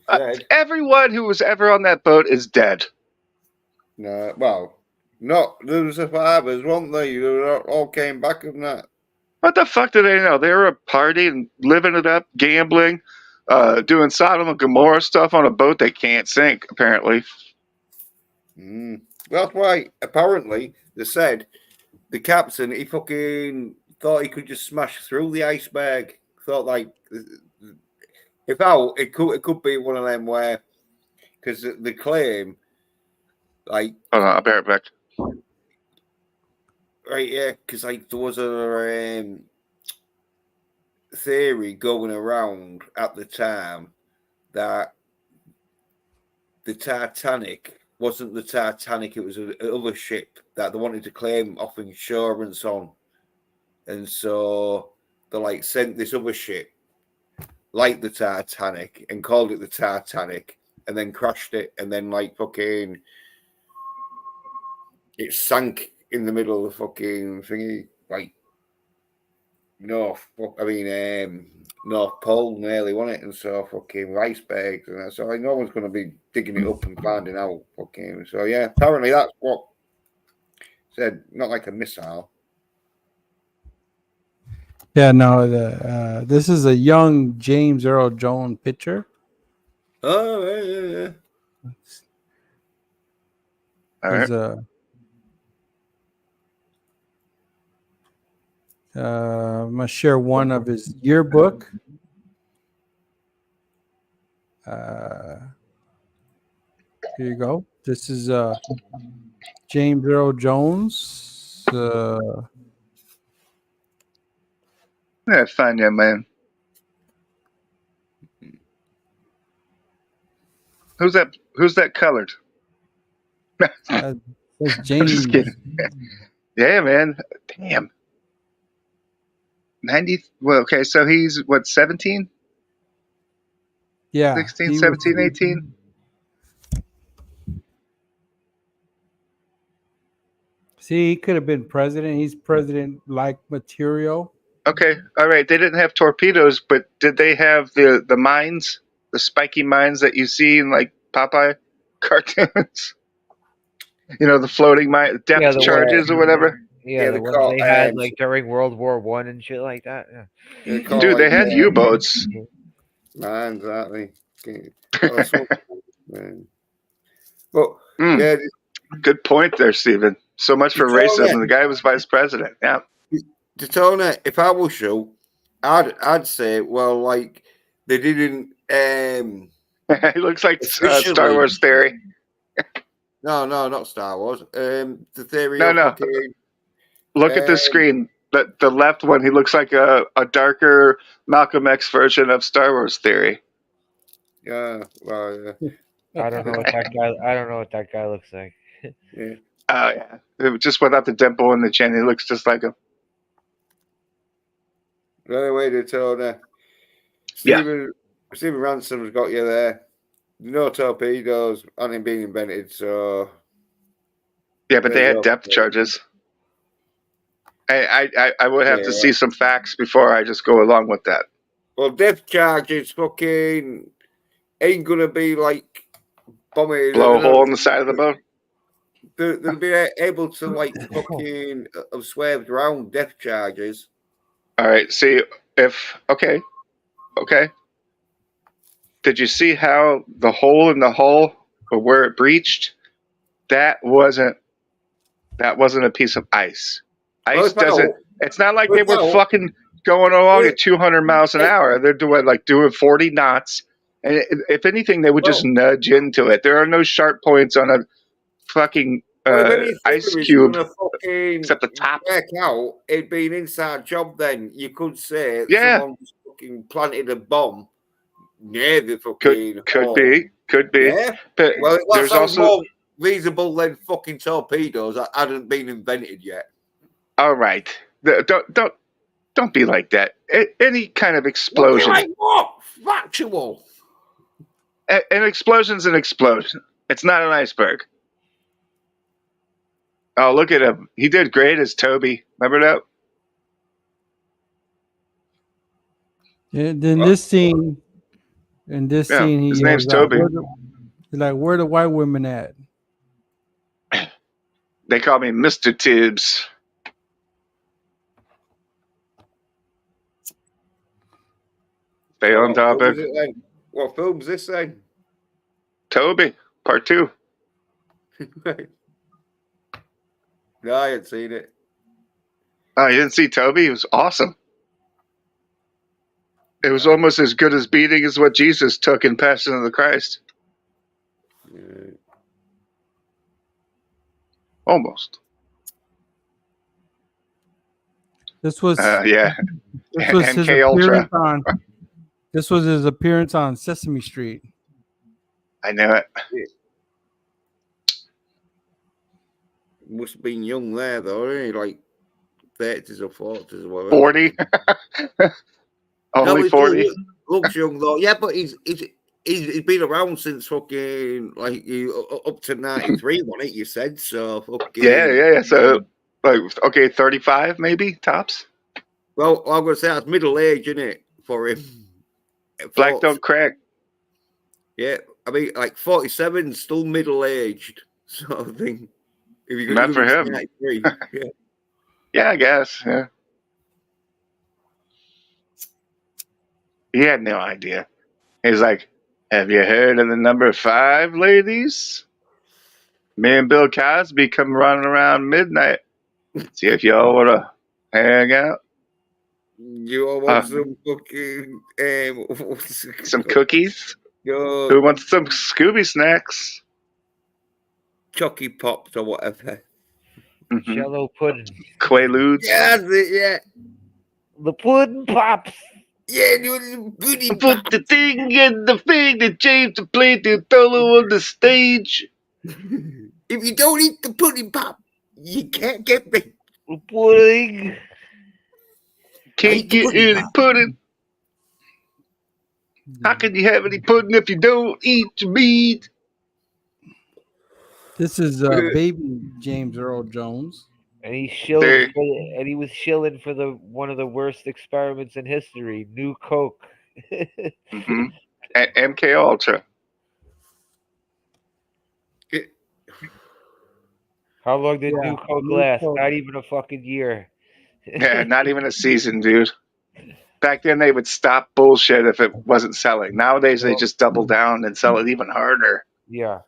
said. Everyone who was ever on that boat is dead. No, well, not the survivors, weren't they? They all came back from that. What the fuck do they know? They were partying, living it up, gambling, doing Sodom and Gomorrah stuff on a boat they can't sink, apparently. That's why, apparently, they said the captain, he fucking thought he could just smash through the iceberg. Thought like if out, it could be one of them where because the claim like Hold on, I'll bear it back. right, yeah, because like there was a theory going around at the time that the Titanic wasn't the Titanic; it was another ship that they wanted to claim off insurance on, and so they like sent this other ship, like the Titanic, and called it the Titanic, and then crashed it, and then like fucking it sank in the middle of the fucking thingy, like North Pole nearly, wasn't it? And so fucking icebergs and that. So like, no one's going to be digging it up and finding out fucking. So yeah, apparently that's what said. Not like a missile. Yeah, no. This is a young James Earl Jones pitcher. Oh yeah. All He's right. I'm gonna share one of his yearbook. Here you go. This is James Earl Jones. Yeah, fine, yeah, man. Who's that colored? That's I'm James. just kidding. Yeah, man. Damn. 90. Well, okay, so he's what, 17? Yeah, 16, he 17, was, 18? see, he could have been president. He's president like material. Okay, all right. They didn't have torpedoes, but did they have the mines, the spiky mines that you see in like Popeye cartoons? You know, the floating mine, depth the charges or whatever. Yeah, the they ones call they had like during World War One and shit like that. Yeah. they call Dude, like, they had U-boats. Man, exactly. Man. But Mm, yeah, good point there, Stephen. So much for racism. The guy was vice president. Yeah. Daytona, if I was you, I'd say, well, like they didn't He looks like Star officially. Wars theory. No, not Star Wars. The theory No, of no. fucking Look at this screen. The left one, he looks like a darker Malcolm X version of Star Wars theory. yeah, well, yeah. I don't know what that guy. I don't know what that guy looks like. Yeah. Oh, yeah. It just without the dimple in the chin. He looks just like him. Anyway, Daytona. Yeah. Stephen Ransom's got you there. No torpedoes hadn't been invented, so Yeah, but there they you had go. depth charges. I would have to Yeah. see some facts before I just go along with that. Well, depth charges fucking ain't gonna be like bombing. Blow a hole in the side of the boat. They'll be able to like fucking have swerved around depth charges. All right. See okay. Did you see how the hole in the hull or where it breached? That wasn't a piece of ice. Ice doesn't. It's not like they were fucking going along at 200 miles an hour. They're doing 40 knots. And if anything, they would just nudge into it. There are no sharp points on a fucking ice cube except the top. Work out, it'd be an inside job. Then you could say someone just fucking planted a bomb near the fucking. Could be. Yeah. But well, there's also more reasonable than fucking torpedoes that hadn't been invented yet. All right. Don't be like that. Any kind of explosion. Like what? Factual. An explosion's an explosion. It's not an iceberg. Oh, look at him. He did great as Toby. Remember that? And then this scene, he his name's yells out, Toby. where the white women at? They call me Mr. Tibbs. Stay on topic. What film's this then? Toby, part 2. No, I hadn't seen it. Oh, you didn't see Toby? He was awesome. It was almost as good as beating as what Jesus took in Passion of the Christ. Yeah. Almost. This was Yeah. this was his MK Ultra. appearance on. This was his appearance on Sesame Street. I knew it. Must have been young there though, ain't he? Like 30s or 40s or whatever. 40. Only he 40. looks young though. Yeah, but he's been around since fucking like up to 93, wasn't it? You said so. Fucking Yeah. So, like, okay, 35 maybe tops. well, I'm gonna say that's middle age, isn't it, for him? Black don't crack. Yeah, I mean, like 47, still middle aged sort of thing. If you're Not for him. 93, yeah. Yeah, I guess. Yeah. He had no idea. He's like, "Have you heard of the number 5, ladies? Me and Bill Cosby come running around midnight. See if y'all want to hang out. You all want some fucking some cookies? Yo, Who wants some Scooby snacks? Chucky Pops or whatever. Mm-hmm. Jello pudding. Quaaludes. Yeah, that's it, yeah. The pudding pops. Yeah, you goody Put the thing in the thing that James to play the fellow on the stage. If you don't eat the pudding pop, you can't get me. The pudding. Can't get any pudding. How can you have any pudding if you don't eat your meat? This is baby James Earl Jones. And he was shilling for the one of the worst experiments in history, New Coke. Mm-hmm. MK Ultra. How long did New Coke last? Not even a fucking year. Yeah, not even a season, dude. Back then, they would stop bullshit if it wasn't selling. Nowadays, they just double down and sell it even harder. Yeah.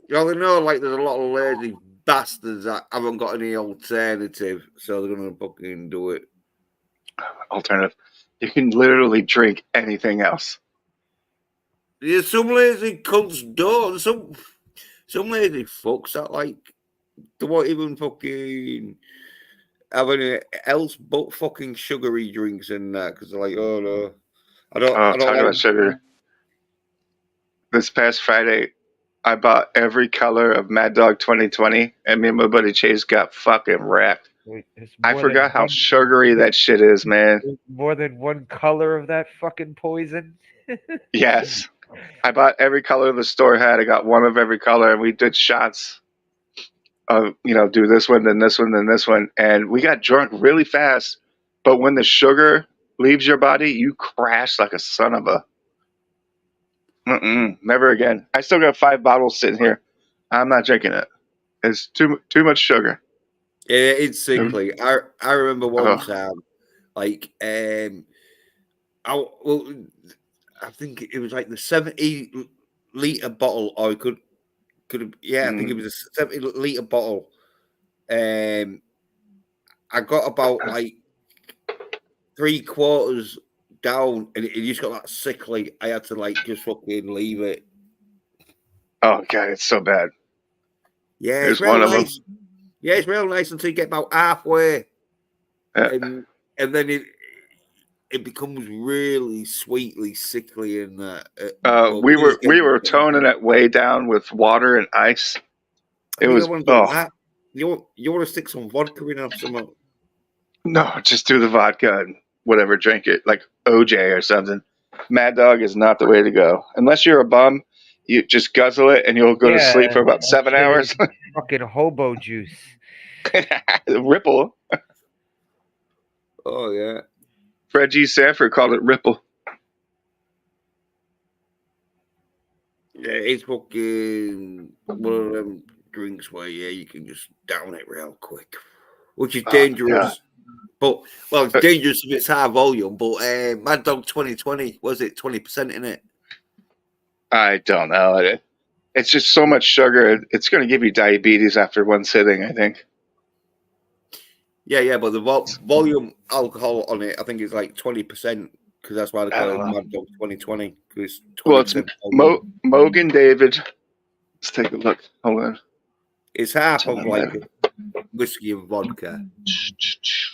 Y'all know, like, there's a lot of lazy bastards that haven't got any alternative, so they're gonna fucking do it. Alternative. You can literally drink anything else. Yeah, some lazy cunts don't. Some lazy fucks that, like, they won't even fucking have any else but fucking sugary drinks and that, because they're like, oh no, I don't Talk like about sugar. This past Friday, I bought every color of Mad Dog 2020, and me and my buddy Chase got fucking wrecked. I forgot how sugary that shit is, man. More than one color of that fucking poison. Yes. I bought every color the store had. I got one of every color, and we did shots of, do this one, then this one, then this one. And we got drunk really fast. But when the sugar leaves your body, you crash like a son of a... never again. I still got 5 bottles sitting here. I'm not drinking it. It's too much sugar. Yeah, it's sickly. I remember one time, like, I think it was like the 70-liter bottle, or it could have, I think it was a 70-liter bottle. I got about like 3/4 down, and it just got that sickly. I had to like just fucking leave it. Oh god, it's so bad. Yeah, it's real nice. Yeah, it's real nice until you get about halfway, and then it becomes really sweetly sickly and we were toning it way down with water and ice. It was You want to stick some vodka in or something? No, just do the vodka and whatever, drink it like OJ or something. Mad Dog is not the way to go unless you're a bum. You just guzzle it and you'll go to sleep for about 7 hours. Fucking hobo juice. Ripple. Oh yeah. Fred G. Sanford called it Ripple. Yeah, it's fucking one of them drinks where you can just down it real quick, which is dangerous. But it's dangerous if it's high volume. But Mad Dog 2020, was it 20% in it? I don't know. It's just so much sugar. It's going to give you diabetes after one sitting, I think. Yeah, but the volume alcohol on it, I think it's like 20%, because that's why they call it Mad Dog 2020, because it's 20% Well, it's volume. Mogan David. Let's take a look. Hold on. It's half of like whiskey and vodka.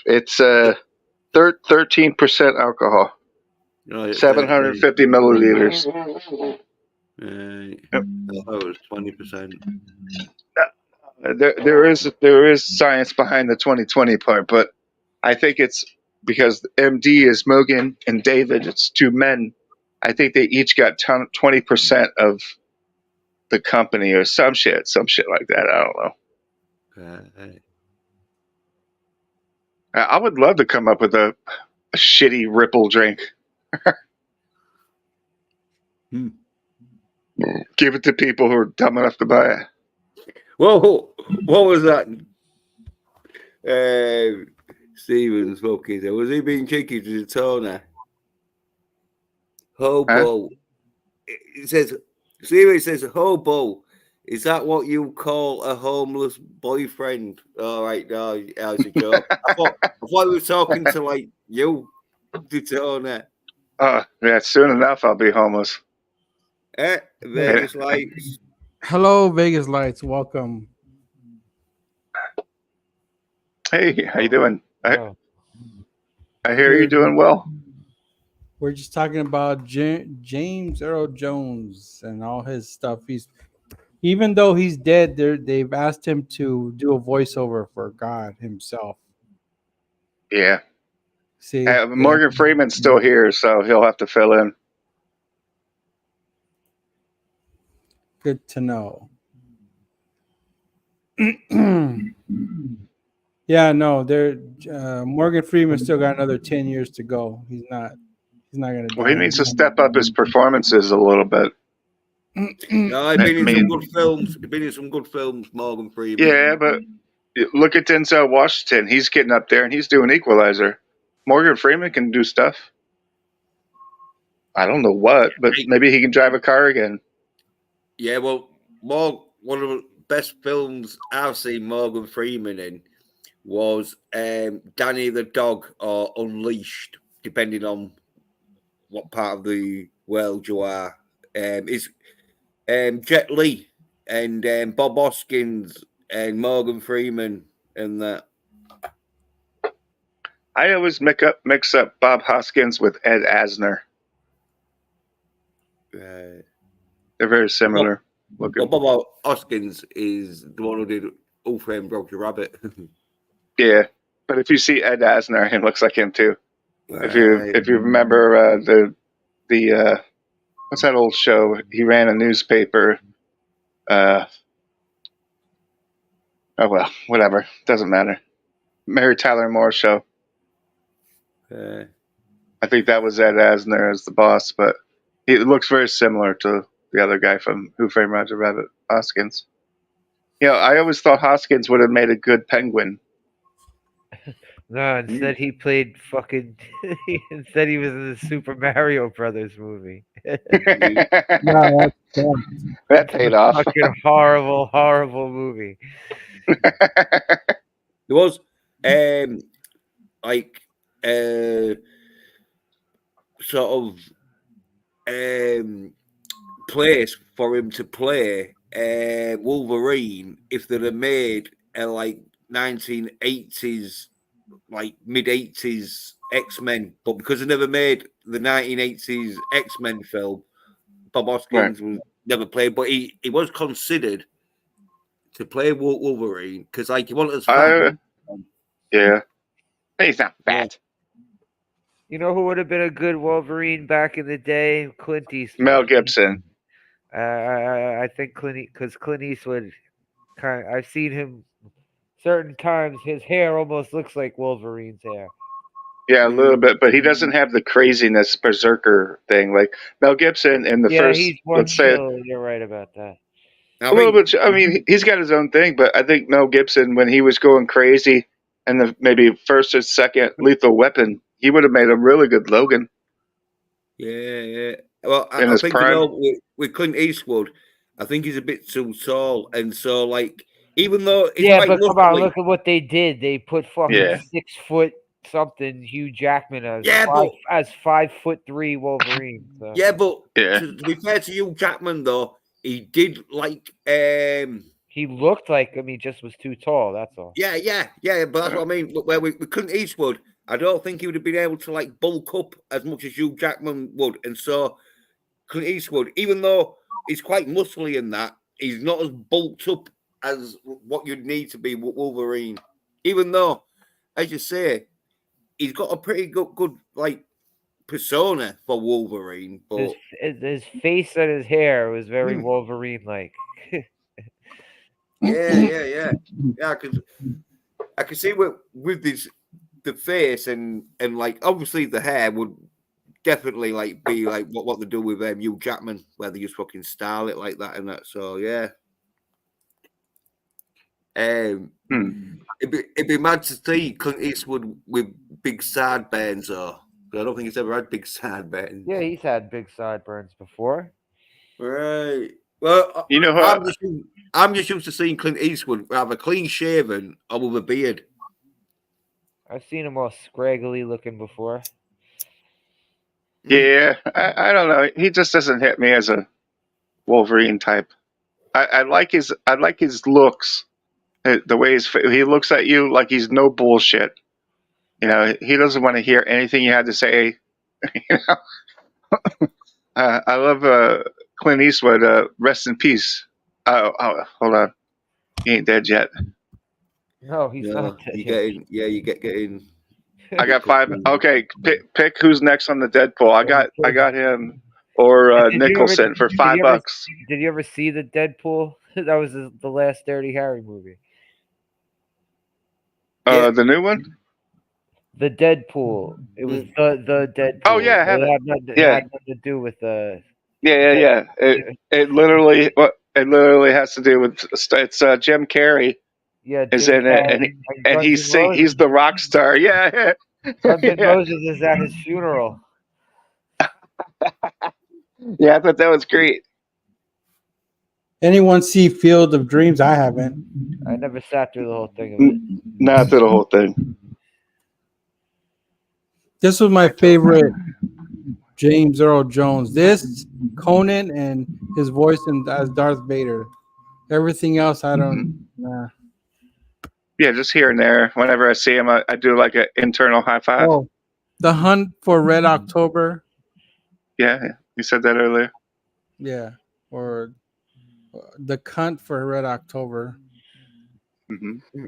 It's 13% alcohol. Right, 750 milliliters. Yep. Yep. That was 20%. There is science behind the 2020 part, but I think it's because MD is Mogan and David. It's two men. I think they each got 20% of the company or some shit like that. I don't know. Right. I would love to come up with a shitty Ripple drink. Give it to people who are dumb enough to buy it. Whoa, what was that? Stephen's fucking. Was he being cheeky to the toner? Hobo. It says, Steven says, hobo. Is that what you call a homeless boyfriend? All right, no, that was a joke. I thought we were talking to like you, the toner. Yeah, soon enough I'll be homeless. Vegas Lights. Hello, Vegas Lights. Welcome. Hey, how you doing? Oh. I hear you're doing well. We're just talking about James Earl Jones and all his stuff. Even though he's dead, they've asked him to do a voiceover for God himself. Yeah. See, Morgan Freeman's still here, so he'll have to fill in. Good to know. Yeah, no, Morgan Freeman still got another 10 years to go. He's not gonna die. Well, he needs to step up his performances a little bit. No, he's been in some good films. He's been in some good films, Morgan Freeman. Yeah, but look at Denzel Washington. He's getting up there and he's doing Equalizer. Morgan Freeman can do stuff. I don't know what, but maybe he can drive a car again. Yeah, well, one of the best films I've seen Morgan Freeman in was Danny the Dog or Unleashed, depending on what part of the world you are. It's Jet Li and Bob Hoskins and Morgan Freeman and that. I always mix up Bob Hoskins with Ed Asner. They're very similar looking. Well, Bob Hoskins is the one who did Who Framed Roger Rabbit. Yeah, but if you see Ed Asner, he looks like him too. If you remember the what's that old show? He ran a newspaper. Oh well, whatever. Doesn't matter. Mary Tyler Moore show. I think that was Ed Asner as the boss, but he looks very similar to the other guy from Who Framed Roger Rabbit, Hoskins. I always thought Hoskins would have made a good Penguin. No, instead he played fucking. Instead he was in the Super Mario Brothers movie. That paid off. Fucking horrible movie. There was sort of place for him to play Wolverine if they'd have made a 1980s, mid 80s X-Men, but because they never made the 1980s X-Men film, Bob Hoskins was never played, but he was considered to play Wolverine because he wanted us fat. Yeah, he's not fat. You know who would have been a good Wolverine back in the day? Clint Eastwood. Mel Gibson. I think Clint Eastwood. I've seen him certain times. His hair almost looks like Wolverine's hair. Yeah, a little bit, but he doesn't have the craziness berserker thing like Mel Gibson in the first. He's more chill. You're right about that. A little bit. I mean, he's got his own thing, but I think Mel Gibson, when he was going crazy, and the maybe first or second Lethal Weapon, he would have made a really good Logan. Yeah. Well, I think with Clint Eastwood, I think he's a bit too tall, and so Even though it's Yeah, quite but come on, roughly. look at what they did. They put fucking Yeah. 6 foot something Hugh Jackman as Yeah, but 5'3" Wolverine. So. yeah, but Yeah. to be fair to Hugh Jackman though, he did like He looked like him. He just was too tall. That's all. yeah. But that's what I mean. Where we Clint Eastwood, I don't think he would have been able to like bulk up as much as Hugh Jackman would, and so Clint Eastwood, even though he's quite muscly in that, he's not as bulked up as what you'd need to be Wolverine. Even though, as you say, he's got a pretty good like persona for Wolverine, but His face and his hair was very Wolverine like. yeah. Because I can see with the face and like obviously the hair would definitely like be like what they do with Hugh Jackman, where they just fucking style it like that and that. So yeah. It'd be mad to see Clint Eastwood with big sideburns, though. I don't think he's ever had big sideburns. Yeah, he's had big sideburns before. Right. Well, You know what? I'm just used to seeing Clint Eastwood either clean shaven or with a beard. I've seen him all scraggly looking before. Yeah, I don't know. He just doesn't hit me as a Wolverine type. I like his looks. The way he looks at you like he's no bullshit. You know, he doesn't want to hear anything you had to say. You know? I love Clint Eastwood. Rest in peace. Oh, hold on. He ain't dead yet. No, he's not dead yet. You getting. I got 5. Okay, pick who's next on the Deadpool. I got him or Nicholson for $5. Did you ever see the Deadpool? That was the last Dirty Harry movie. The new one? The Deadpool. It was the Deadpool. Oh yeah, I have it. It had nothing to do with the. Yeah. It literally has to do with it's Jim Carrey. Yeah, is Jim in it, Carrey and he's the rock star. Yeah. Guns N' Roses is at his funeral. Yeah, I thought that was great. Anyone see Field of Dreams? I haven't. I never sat through the whole thing of it. Not through the whole thing. This was my favorite James Earl Jones. This, Conan, and his voice as Darth Vader. Everything else, I don't. Nah. Yeah, just here and there. Whenever I see him, I do like an internal high five. Oh, The Hunt for Red October. Yeah, you said that earlier. Yeah, or The Cunt for Red October. Mm-hmm.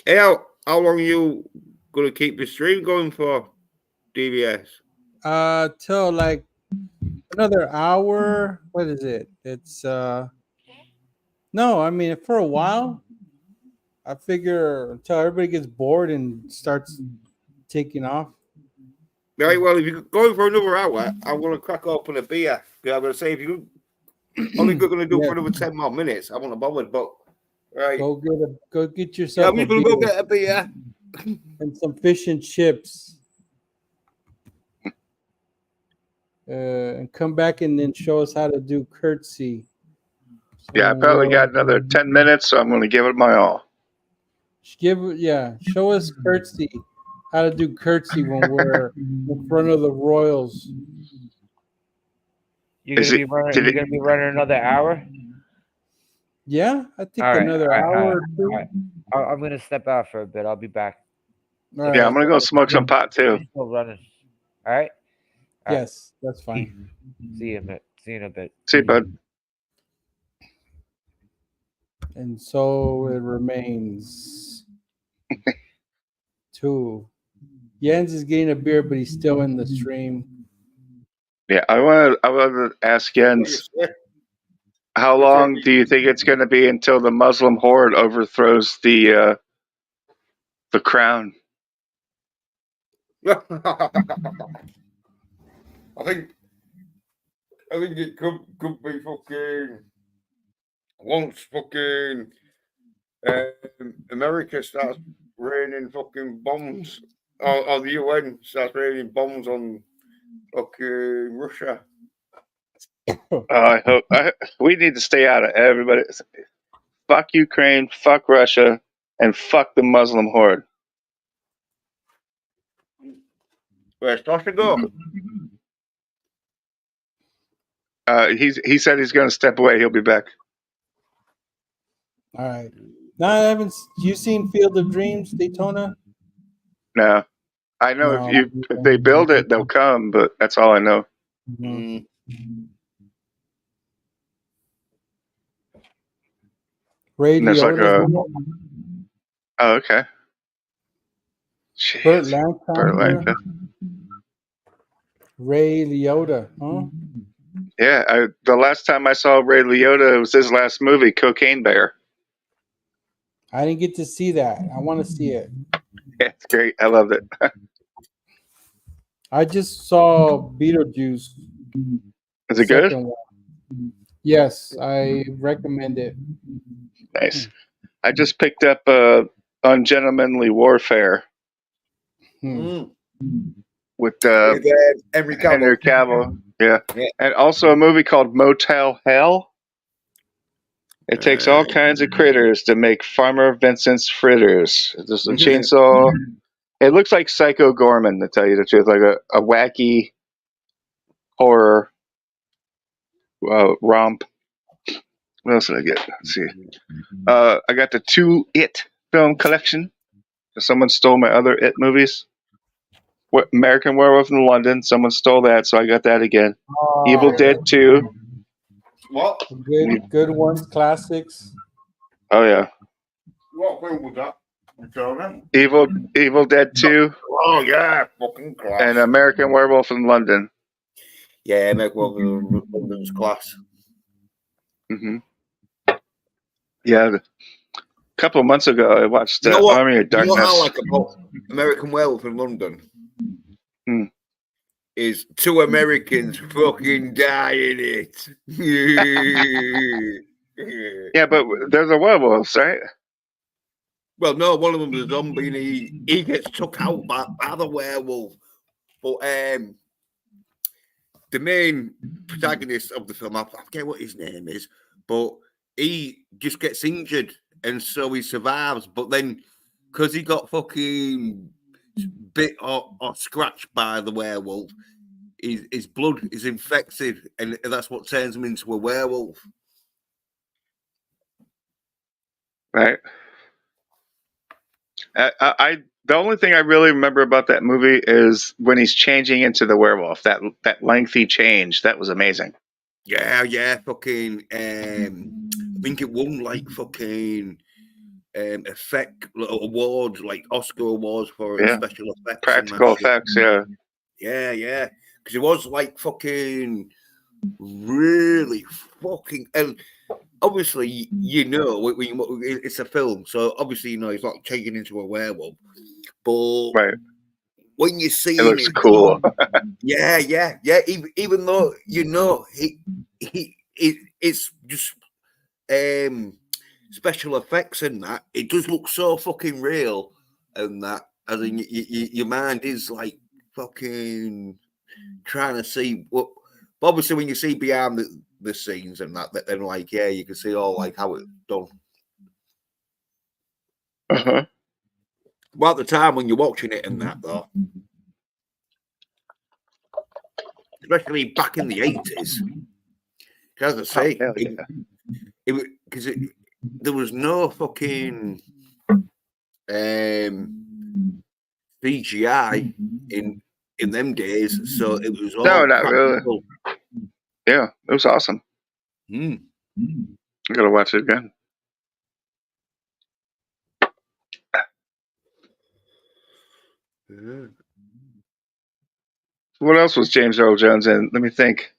Hey, how long are you gonna keep the stream going for, DBS? Till like another hour. What is it? It's no, I mean for a while. I figure until everybody gets bored and starts taking off. Very well. If you're going for another hour, I'm gonna crack open a beer. I'm gonna say if you only going to do for another 10 more minutes, I won't bother. But right, go get yourself. I'm just gonna go get a beer and some fish and chips. And come back and then show us how to do curtsy. Yeah, I probably got another 10 minutes, so I'm going to give it my all. Show us curtsy, how to do curtsy when we're in front of the Royals. You're gonna be running another hour? Yeah, I think another hour or two. I'm gonna step out for a bit. I'll be back. Right. Yeah, I'm gonna go smoke some pot too. Still running. All right. Yes, that's fine. See you in a bit. See you, bud. And so it remains 2. Jens is getting a beer, but he's still in the stream. Yeah, I want to ask Jens, how long do you think it's going to be until the Muslim horde overthrows the crown? I think it could be fucking once fucking America starts raining fucking bombs, or the UN starts raining bombs on fucking Russia. I hope we need to stay out of everybody. Fuck Ukraine, fuck Russia, and fuck the Muslim horde. Where's Sasha go? He said he's going to step away. He'll be back. All right. No, I haven't. You seen Field of Dreams, Daytona? No, I know No. if they build it, they'll come, but that's all I know. Mhm. Ray And there's like Liotta's a. in it. Oh, okay. Burt Jeez. Burt Lancaster. Lancaster. Ray Liotta, huh? Yeah, the last time I saw Ray Liotta, it was his last movie, Cocaine Bear. I didn't get to see that. I want to see it. Yeah, it's great. I loved it. I just saw Beetlejuice. Is it good? Second one. Yes, I recommend it. Nice. I just picked up Ungentlemanly Warfare with Henry Henry Cavill. Yeah. And also a movie called Motel Hell. It takes all kinds of critters to make Farmer Vincent's fritters. There's a chainsaw. It looks like Psycho Gorman, to tell you the truth, like a wacky horror romp. What else did I get? Let's see. I got the 2 It film collection. Someone stole my other It movies. American Werewolf in London. Someone stole that, so I got that again. Evil Dead 2. What? Good ones, classics. Oh yeah. What film was that? Evil Dead 2. Oh yeah, fucking class. And American Werewolf in London. Yeah, American Werewolf in London's class. Mm-hmm. Yeah. A couple of months ago, I watched Army of Darkness. You know what I like about American Werewolf in London? Is 2 Americans fucking die in it. Yeah, but there's a werewolves, right? Well, no, one of them is a zombie and he gets took out by the werewolf. But the main protagonist of the film, I forget what his name is, but he just gets injured and so he survives. But then, because he got fucking bit or scratched by the werewolf, his blood is infected and that's what turns him into a werewolf. Right. The only thing I really remember about that movie is when he's changing into the werewolf. That lengthy change, that was amazing. Yeah, fucking. I think it won like fucking effect awards, like Oscar awards for special effects, practical effects. Yeah, because it was like fucking really fucking and. Obviously, you know, it's a film, so obviously, you know, he's not changing into a werewolf. But when you see it looks cool. yeah. Even though you know it's just special effects and that, it does look so fucking real, and that as in your mind is like fucking trying to see what. But obviously, when you see behind the scenes and that, then like you can see all like how it's done. Well, at the time when you're watching it and that though, especially back in the 80s, as I say, because there was no fucking CGI in them days, so it was all not practical. really. Yeah, it was awesome. I gotta watch it again. What else was James Earl Jones in? Let me think.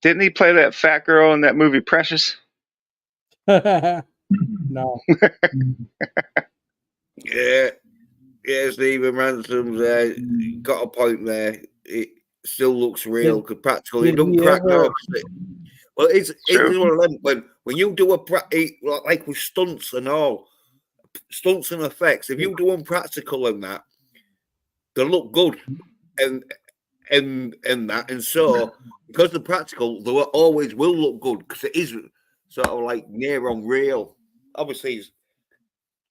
Didn't he play that fat girl in that movie Precious? No. Yeah, Stephen Ransom's got a point there. It still looks real because practically it don't crack no. Well, it's one of them when you do like with stunts and all, stunts and effects. If you do them practical and that, they look good, that, and so because the practical, they always will look good because it is sort of like near on real. Obviously,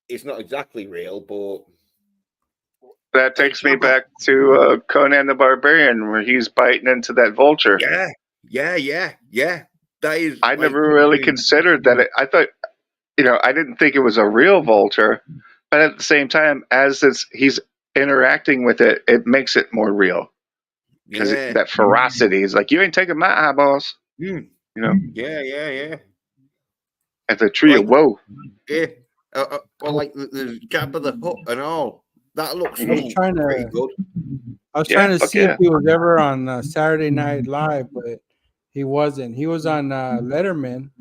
it's not exactly real, but That takes me back to Conan the Barbarian, where he's biting into that vulture. Yeah. That is. I like, never really considered that. I thought, I didn't think it was a real vulture, but at the same time, as he's interacting with it, it makes it more real. Because Yeah. that ferocity is like, you ain't taking my eyeballs. Yeah. At the tree, Like, whoa. Yeah. Well, like the Jabba the Hutt and all. That looks I was trying pretty to, good. see if he was ever on Saturday Night Live, but he wasn't. He was on Letterman.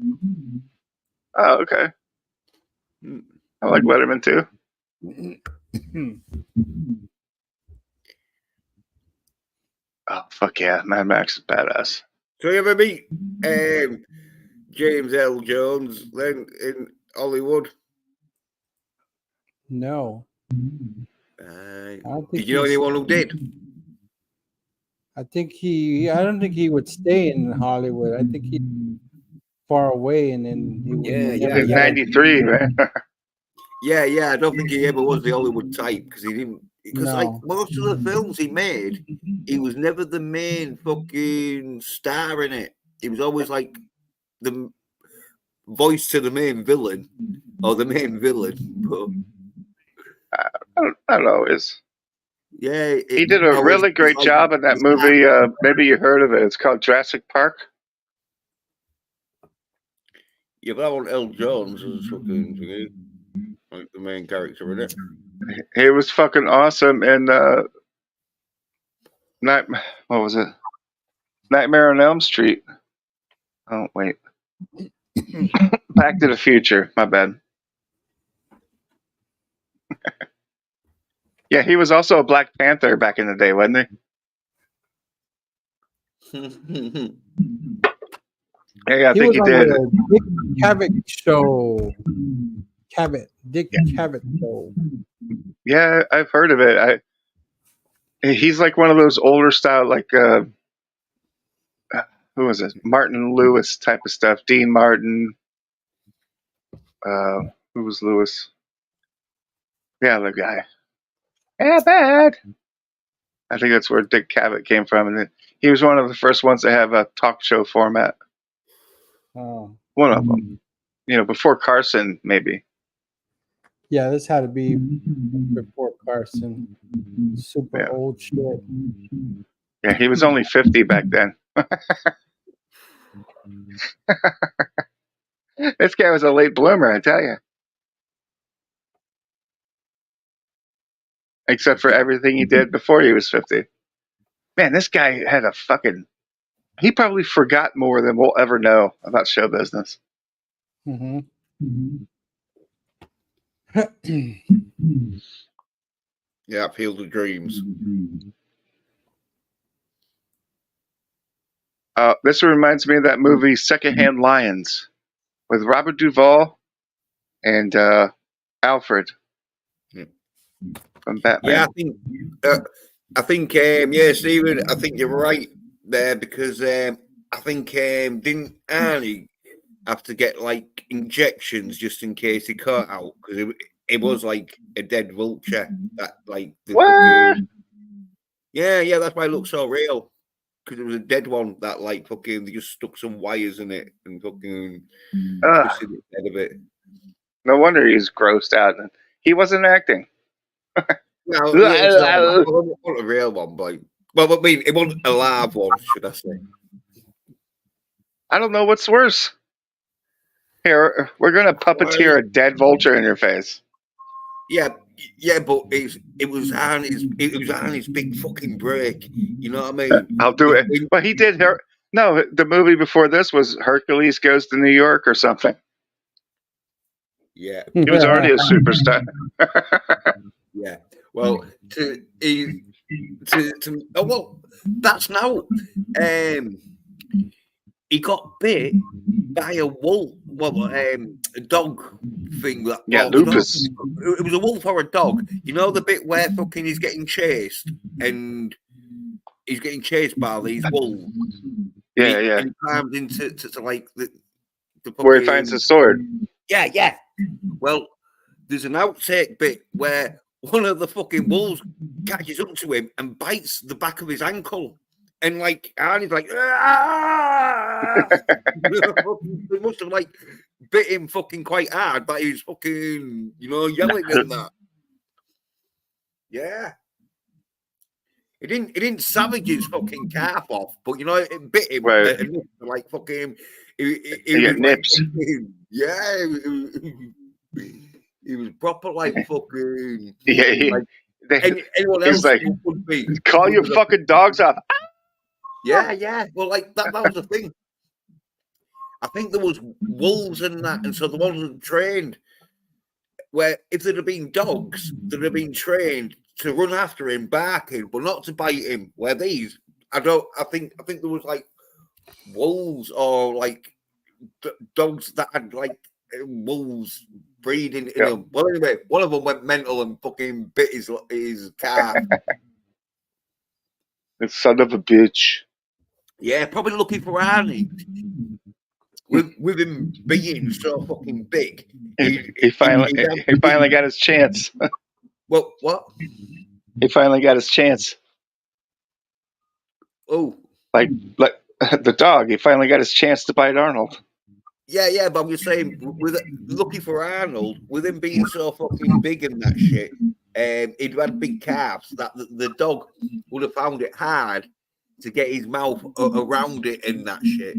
Oh, okay. I like Letterman too. Oh, fuck yeah. Mad Max is badass. So you ever meet James L. Jones then in Hollywood? No. Did you know anyone who did? I don't think he would stay in Hollywood. I think he far away, and then he would never. In '93, man. Yeah. I don't think he ever was the Hollywood type because he didn't. Because like No. most of the films he made, he was never the main fucking star in it. He was always like the voice to the main villain or the main villain. But not always. Yeah, he did a really great job in that movie. Maybe you heard of it. It's called Jurassic Park. Yeah, but I want L. Jones as fucking like the main character in it. He was fucking awesome in what was it? Nightmare on Elm Street. Oh wait. Back to the Future. My bad. Yeah, he was also a Black Panther back in the day, wasn't he? Yeah, I think he did. The Dick Cavett show. Dick Cavett show. Yeah, I've heard of it. He's like one of those older style, like who was it? Martin Lewis type of stuff. Dean Martin. Who was Lewis? Yeah, the guy. Yeah, bad. I think that's where Dick Cavett came from, and he was one of the first ones to have a talk show format. Oh. One of them. Before Carson, maybe. Yeah, this had to be before Carson. Super old shit. Yeah, he was only 50 back then. This guy was a late bloomer, I tell you. Except for everything he did before he was 50. Man, this guy had he probably forgot more than we'll ever know about show business. Mm-hmm. Yeah, Field of Dreams. This reminds me of that movie Secondhand Lions with Robert Duvall and Alfred from Batman. Yeah, Stephen, I think you're right there because I think didn't Arnie have to get like injections just in case he caught out because it was like a dead vulture that like what? Yeah, that's why it looked so real because it was a dead one that like fucking they just stuck some wires in it and fucking twisted it dead a bit. No wonder he's grossed out. He wasn't acting. No, it's not a real one, but I mean, it wasn't a live one, should I say? I don't know what's worse. Here, we're gonna puppeteer a dead vulture in your face. Yeah, but it was Arnie's big fucking break. You know what I mean? I'll do it. But he did. No, the movie before this was Hercules Goes to New York or something. Yeah, he was already a superstar. Yeah. Well, that's now. He got bit by a wolf. A dog thing. Lupus. It was a wolf or a dog. You know the bit where fucking he's getting chased and he's getting chased by these wolves. Yeah, And he climbs into to like the where he finds the sword. Yeah. Well, there's an outtake bit where one of the fucking wolves catches up to him and bites the back of his ankle. And like Arnie's like, they must have like bit him fucking quite hard, but he was fucking, yelling and that. Yeah. It didn't savage his fucking calf off, but it bit him. Right. Like fucking, he got nips. Like, yeah, he was proper like fucking. Yeah, anyone he's else like, would be. call your fucking dogs off. Yeah. Well, like that was the thing. I think there was wolves in that, and so the ones that trained. Where if there'd have been dogs that had been trained to run after him, barking, but not to bite him, where these, I think there was like wolves or like dogs that had like wolves breeding in them. Well, anyway, one of them went mental and fucking bit his calf. The son of a bitch. Yeah, probably looking for Arnie. With him being so fucking big, he finally got his chance. Well, what? He finally got his chance. Oh, like the dog. He finally got his chance to bite Arnold. Yeah, but I'm just saying, with looking for Arnold, with him being so fucking big and that shit, he'd had big calves that the dog would have found it hard to get his mouth around it and that shit.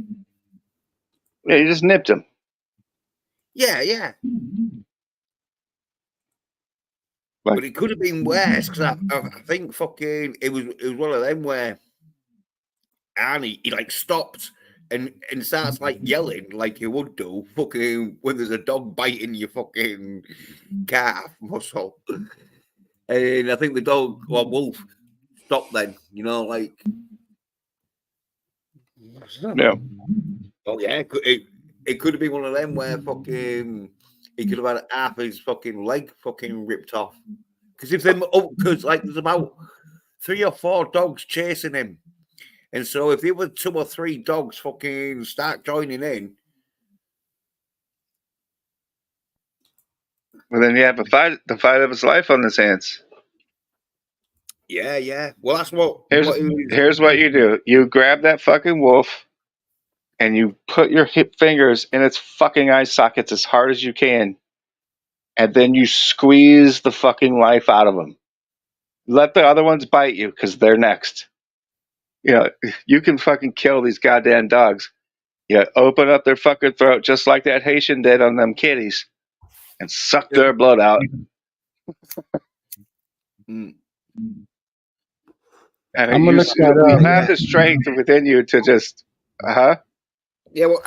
Yeah, he just nipped him. Yeah. But it could have been worse because I think fucking it was one of them where Arnie he like stopped and starts like yelling like he would do fucking when there's a dog biting your fucking calf muscle. And I think the dog or wolf stopped then, like. Yeah. Oh yeah, it could have been one of them where fucking he could have had half his fucking leg fucking ripped off. Because because like there's about 3 or 4 dogs chasing him, and so if there were 2 or 3 dogs fucking start joining in, well then you have the fight of his life on his hands. Yeah. Well, that's what. Here's what you do: you grab that fucking wolf, and you put your fingers in its fucking eye sockets as hard as you can, and then you squeeze the fucking life out of them. Let the other ones bite you because they're next. You can fucking kill these goddamn dogs. You open up their fucking throat just like that Haitian did on them kitties, and suck their blood out. Mm. And I'm gonna look that you up. have the strength within you to just, Yeah, well,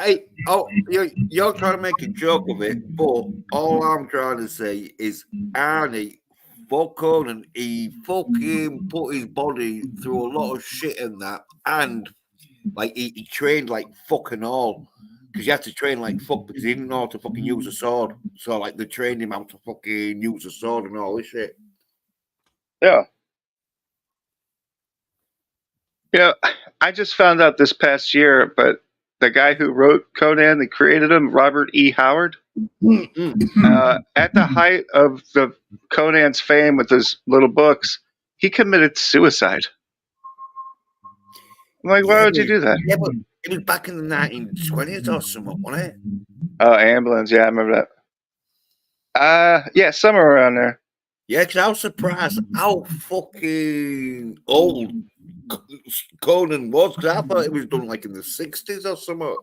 you're trying to make a joke of it, but all I'm trying to say is Arnie, fuck Conan, he fucking put his body through a lot of shit in that, and like he trained like fucking all, because you had to train like fuck because he didn't know how to fucking use a sword, so like they trained him how to fucking use a sword and all this shit. Yeah. I just found out this past year, but the guy who wrote Conan, that created him, Robert E. Howard, at the height of the Conan's fame with his little books, he committed suicide. I'm like, why would you do that? Yeah, but it was back in the 1920s or something, wasn't it? Oh, ambulance. Yeah, I remember that. Yeah, somewhere around there. Yeah, because I was surprised how fucking old Conan was, because I thought it was done like in the 60s or something.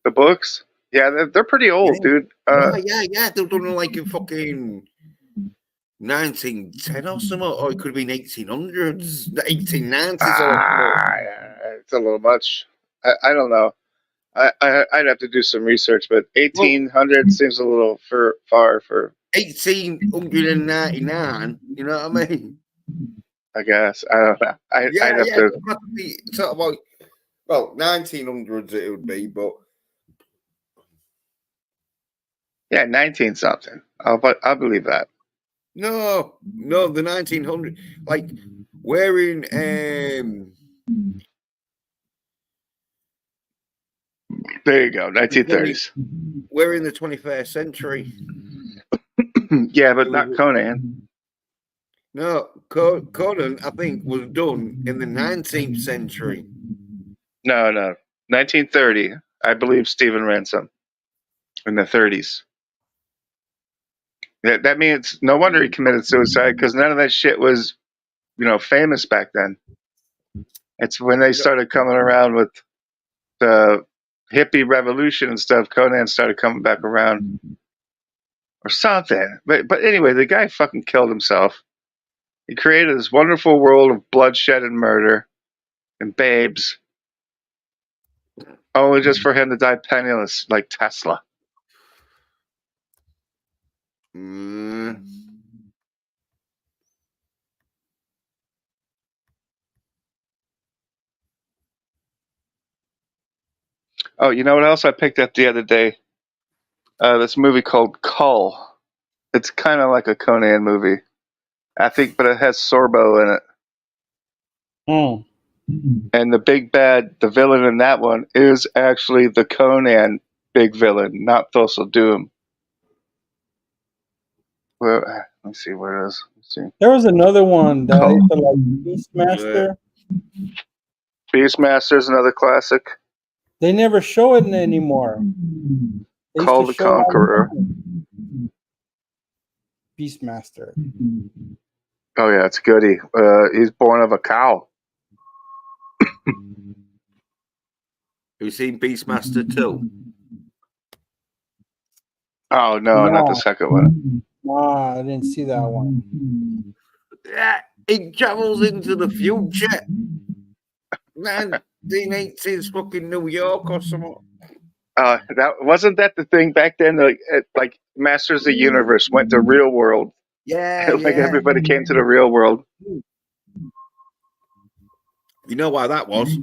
The books? Yeah, they're pretty old, dude. Yeah, they're done like in fucking 1910 or something, or it could have been 1800s, 1890s. It's a little much. I don't know. I'd have to do some research, but 1800 seems a little far for 1899. You know what I mean? I guess I don't know. I'd have to. It must be sort of like 1900s it would be, but yeah, 19 something. I'll believe that. No, the 1900, like wearing There you go, 1930s. we're in the 21st century. Yeah, but not Conan. No, Conan, I think, was done in the 19th century. No, 1930. I believe Stephen Ransom in the 30s. That means no wonder he committed suicide because none of that shit was, famous back then. It's when they started coming around with the hippie revolution and stuff. Conan started coming back around or something. But anyway, the guy fucking killed himself. He created this wonderful world of bloodshed and murder and babes, only just for him to die penniless like Tesla. Oh, you know what else I picked up the other day? This movie called Cull. It's kind of like a Conan movie, I think, but it has Sorbo in it. Oh. And the big bad, the villain in that one, is actually the Conan big villain, not Thosal Doom. Well, let me see where it is. Let's see. There was another one that I used to like, Beastmaster. Beastmaster's another classic. They never show it anymore. They Call used the to show it Conqueror. Beastmaster. Oh yeah, it's goody. He's born of a cow. Have you seen Beastmaster 2? Oh no, not the second one. Nah, I didn't see that one. Yeah, he travels into the future. 1980s fucking New York or something. That wasn't that the thing back then. Like Masters of the Universe went to real world. Yeah, like yeah. everybody came to the real world. You know why that was?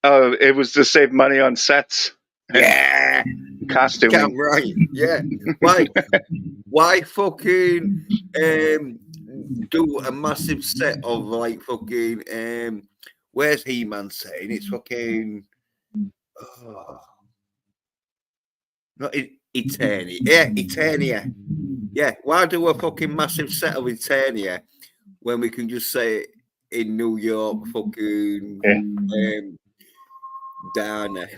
It was to save money on sets. Yeah, costuming. Damn right. Yeah. Why fucking do a massive set of like fucking where's He-Man saying it's fucking not Eternia. Yeah, Eternia. Yeah, why do a fucking massive set of Eternia when we can just say it in New York fucking down there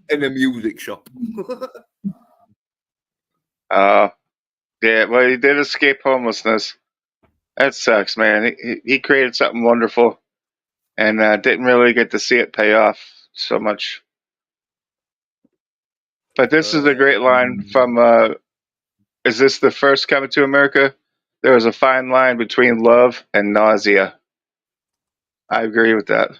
in a music shop? Yeah, well, he did escape homelessness. That sucks, man. He created something wonderful and didn't really get to see it pay off so much. But this is a great line from is this the first Coming to America? There was a fine line between love and nausea. I agree with that.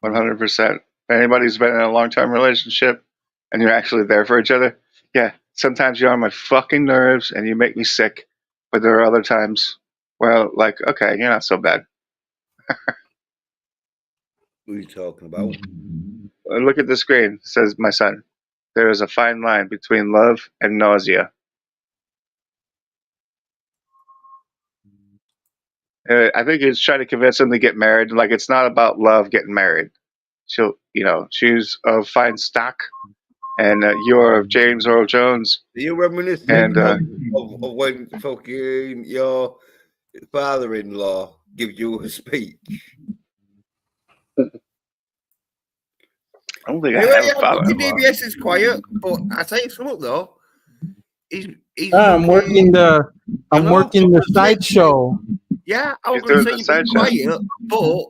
100%. If anybody's been in a long-term relationship and you're actually there for each other, yeah, sometimes you're on my fucking nerves and you make me sick. But there are other times where, like, okay, you're not so bad. What are you talking about? Look at the screen. It says, my son, there is a fine line between love and nausea. I think he's trying to convince him to get married. Like, it's not about love getting married. She's of fine stock, and you're of James Earl Jones. Are you reminiscent of when fucking your father-in-law gives you a speech? I don't think I have a father-in-law. DBS is quiet, but I tell you something though. I'm working the sideshow. Yeah, I was going to say you've been quiet, but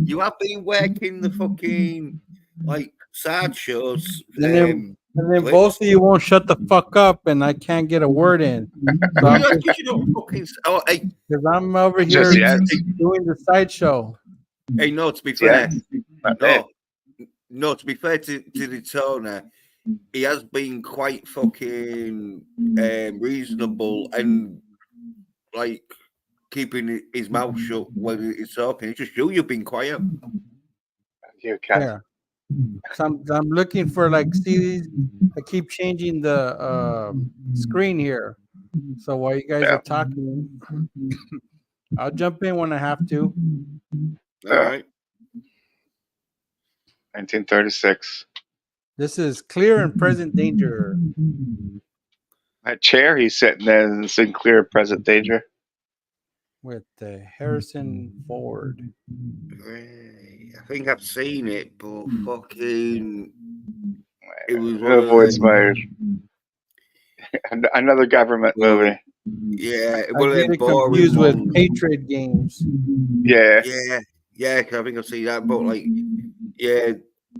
you have been working the fucking like sideshows. And then both of you won't shut the fuck up, and I can't get a word in. Because I'm over here doing the sideshow. Hey, no, to be fair, to be fair to the toner, he has been quite fucking reasonable and like keeping his mouth shut when he's talking. It's just you've been quiet. You can't. Yeah. So I'm looking for like see these. I keep changing the screen here. So while you guys Yeah. are talking, I'll jump in when I have to. All right. 1936. This is Clear and Present Danger That chair he's sitting in is in clear present danger. with Harrison Ford. I think I've seen it, but fucking, it was one Oh of boy, it's them. my another government movie. Yeah, I one of get them it boring confused with ones. Patriot Games. Yeah, Yeah, 'cause I think I've seen that, but like, yeah,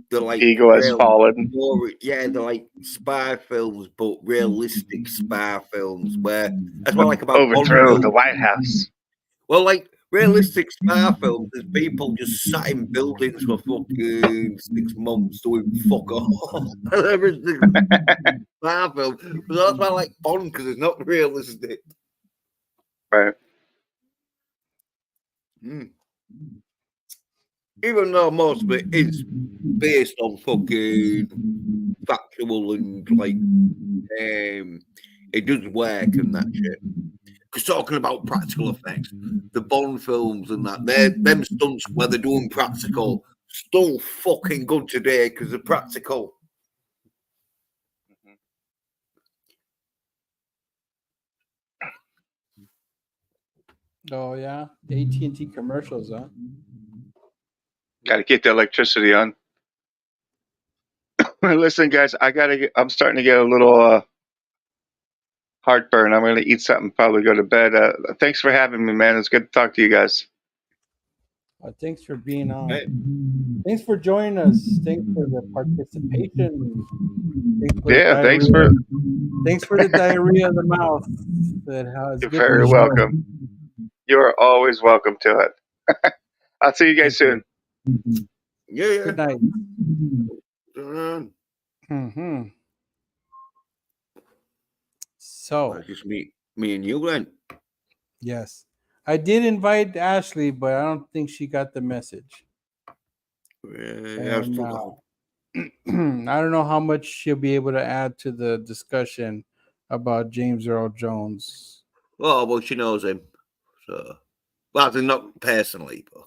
they're like Eagle has real fallen. boring. Yeah, they're like spy films, but realistic spy films. Where that's what I like about Bond Overthrew the films. White House. Well, like realistic spy films, there's people just sat in buildings for fucking 6 months doing fuck all. Everything spy film. So that's why I like Bond because it's not realistic. Right. Even though most of it is based on fucking factual and like it does work and that shit. Because talking about practical effects, the Bond films and that, them stunts where they're doing practical still fucking good today because they're practical. Oh yeah, the AT&T commercials, huh? Got to get the electricity on. Listen, guys, I'm starting to get a little heartburn. I'm going to eat something, probably go to bed. Thanks for having me, man. It's good to talk to you guys. Thanks for being on. Right. Thanks for joining us. Thanks for the participation. Thanks for Yeah, the thanks diarrhea. for. Thanks for the diarrhea of the mouth. That it's You're good for the very show. welcome. You are always welcome to it. I'll see you guys soon. Yeah. Good night. Mm-hmm. So It's just me and you then. yes, I did invite Ashley, but I don't think she got the message. Yeah, And I don't know how much she'll be able to add to the discussion about James Earl Jones. well, she knows him. So, well, not personally, but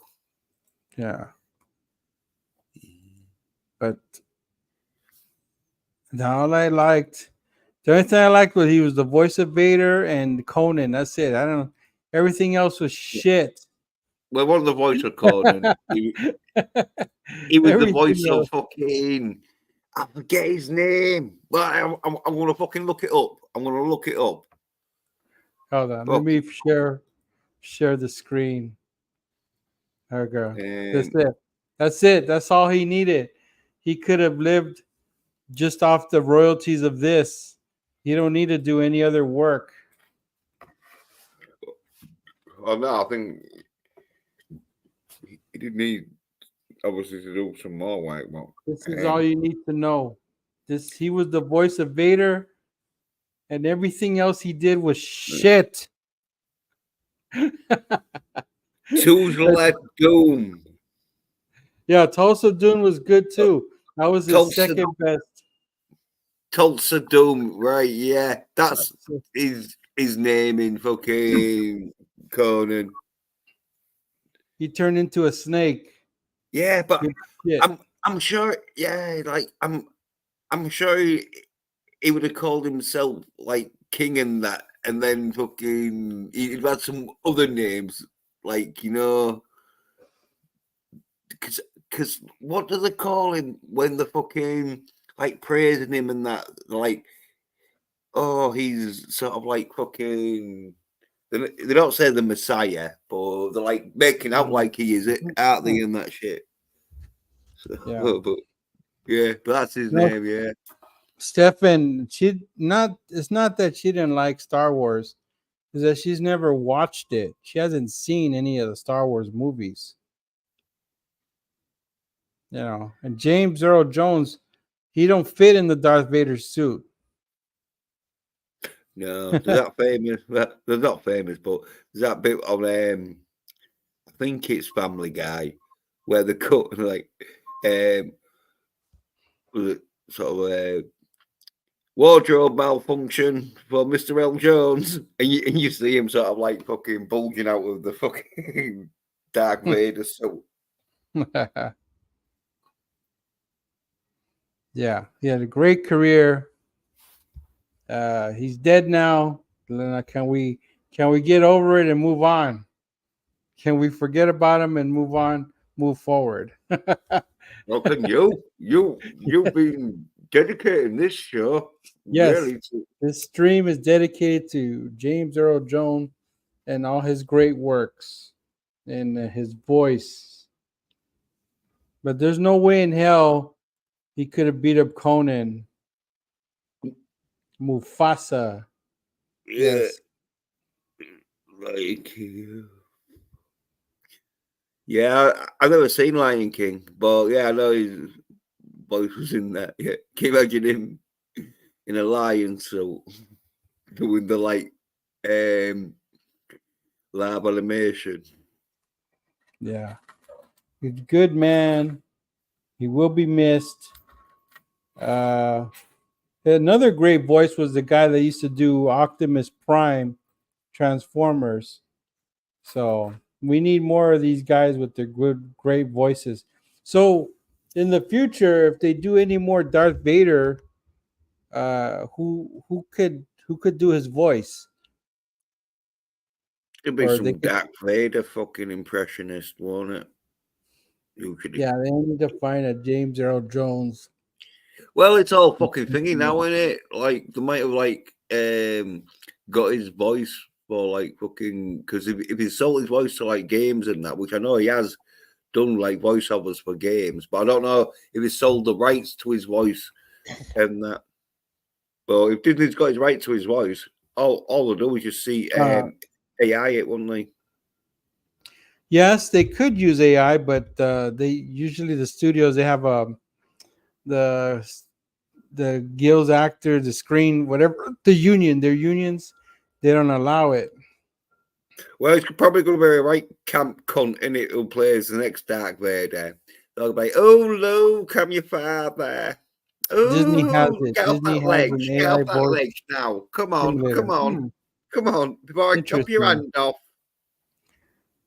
Yeah. But all I liked, the only thing I liked was he was the voice of Vader and Conan. That's it. I don't. Everything else was shit. well, one of the voice of Conan. He was the voice Everything of else. fucking. I forget his name. Well, I'm gonna fucking look it up. I'm gonna look it up. Hold on. Let me share the screen. There we go. That's it. That's it. That's all he needed. He could have lived just off the royalties of this. You don't need to do any other work. Oh no, I think he didn't need obviously to do some more work. Well, This is all you need to know. He was the voice of Vader, and everything else he did was shit. Tulsa Doom. Yeah, Tulsa Doom was good too. That was his second best. Tulsa Doom, right? Yeah, that's his name in fucking Conan. He turned into a snake. Yeah, but I'm sure. Yeah, like I'm sure he would have called himself like King and that, and then fucking he'd had some other names, like because what do they call him when the fucking like praising him and that, like, oh, he's sort of like fucking. They don't say the Messiah, but they're like making out like he is it, aren't they, and that shit. So, Yeah. but that's his name, yeah. Stefan, it's not that she didn't like Star Wars, it's that she's never watched it. She hasn't seen any of the Star Wars movies. And James Earl Jones, he don't fit in the Darth Vader suit. No, they're not famous. They're not famous, but there's that bit on I think it's Family Guy where they cut like was it sort of a wardrobe malfunction for Mr. L. Jones, and you see him sort of like fucking bulging out of the fucking Darth Vader suit. Yeah, he had a great career. He's dead now. Can we get over it and move on? Can we forget about him and move on, move forward? Well, can you've been dedicating this show Yes, really to this stream is dedicated to James Earl Jones and all his great works and his voice. But there's no way in hell he could have beat up Conan, Mufasa. Yes. like yeah, I've never seen Lion King, but yeah, I know his voice was in that. Yeah, can you imagine him in a lion suit doing the like lab animation? Yeah. He's a good man. He will be missed. Another great voice was the guy that used to do Optimus Prime Transformers. So we need more of these guys with their good, great voices. So in the future, if they do any more Darth Vader, who could do his voice? It'd be Or some they could, Darth Vader fucking impressionist, won't it? yeah, they need to find a James Earl Jones. Well, it's all fucking thingy now, isn't it? Like they might have like got his voice for like fucking because if he sold his voice to like games and that, which I know he has done like voiceovers for games, but I don't know if he sold the rights to his voice and that. Well, if Disney's got his right to his voice, all they'll do is just see AI it, wouldn't they? Yes, they could use AI, but they usually the studios they have the the guilds actor, the screen, whatever the union, their unions, they don't allow it. Well, it's probably going to be a right camp cunt in it who plays the next Dark Vader. They'll be, oh, look, I'm your father. Disney has Oh, it. get off Disney that has ledge. an Get AI off that voice ledge now. Come on, simulator. come on, come on, before I chop your Interesting. hand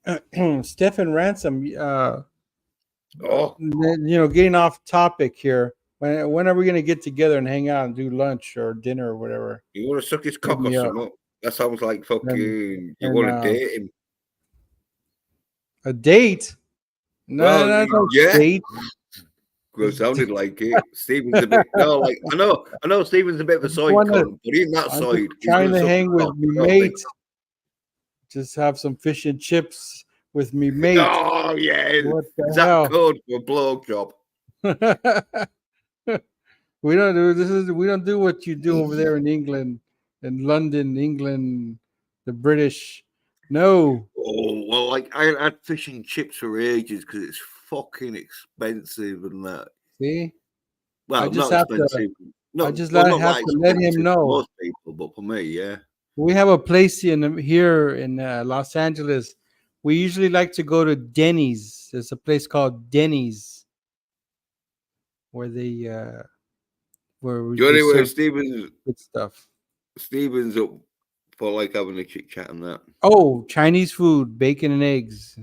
off. Stephen Ransom, Oh, getting off topic here. When are we going to get together and hang out and do lunch or dinner or whatever? you want to suck his Hit cock or me up. something? That sounds like fucking, you And want to date him. a date? No, Well, no yeah. date. Well, sounded like it. Steven's a bit no, like I know Steven's a bit of a side cunt, but he's not I'm side. just trying to hang with me mate. Just have some fish and chips with me mate. Oh yeah, what the is that hell? code for a blowjob? We don't do this. We don't do what you do over there in England, in London, England, the British. No. Oh well, like I had fish and chips for ages because it's fucking expensive and that. See, Well, I just not have expensive. to. No, I just well, have not like to let him expensive know. for most people, but for me, yeah. We have a place here in Los Angeles. We usually like to go to Denny's. There's a place called Denny's where they where we Anyway, serve Steven's good stuff. Steven's up for like having a chit chat and that. Oh, Chinese food, bacon and eggs.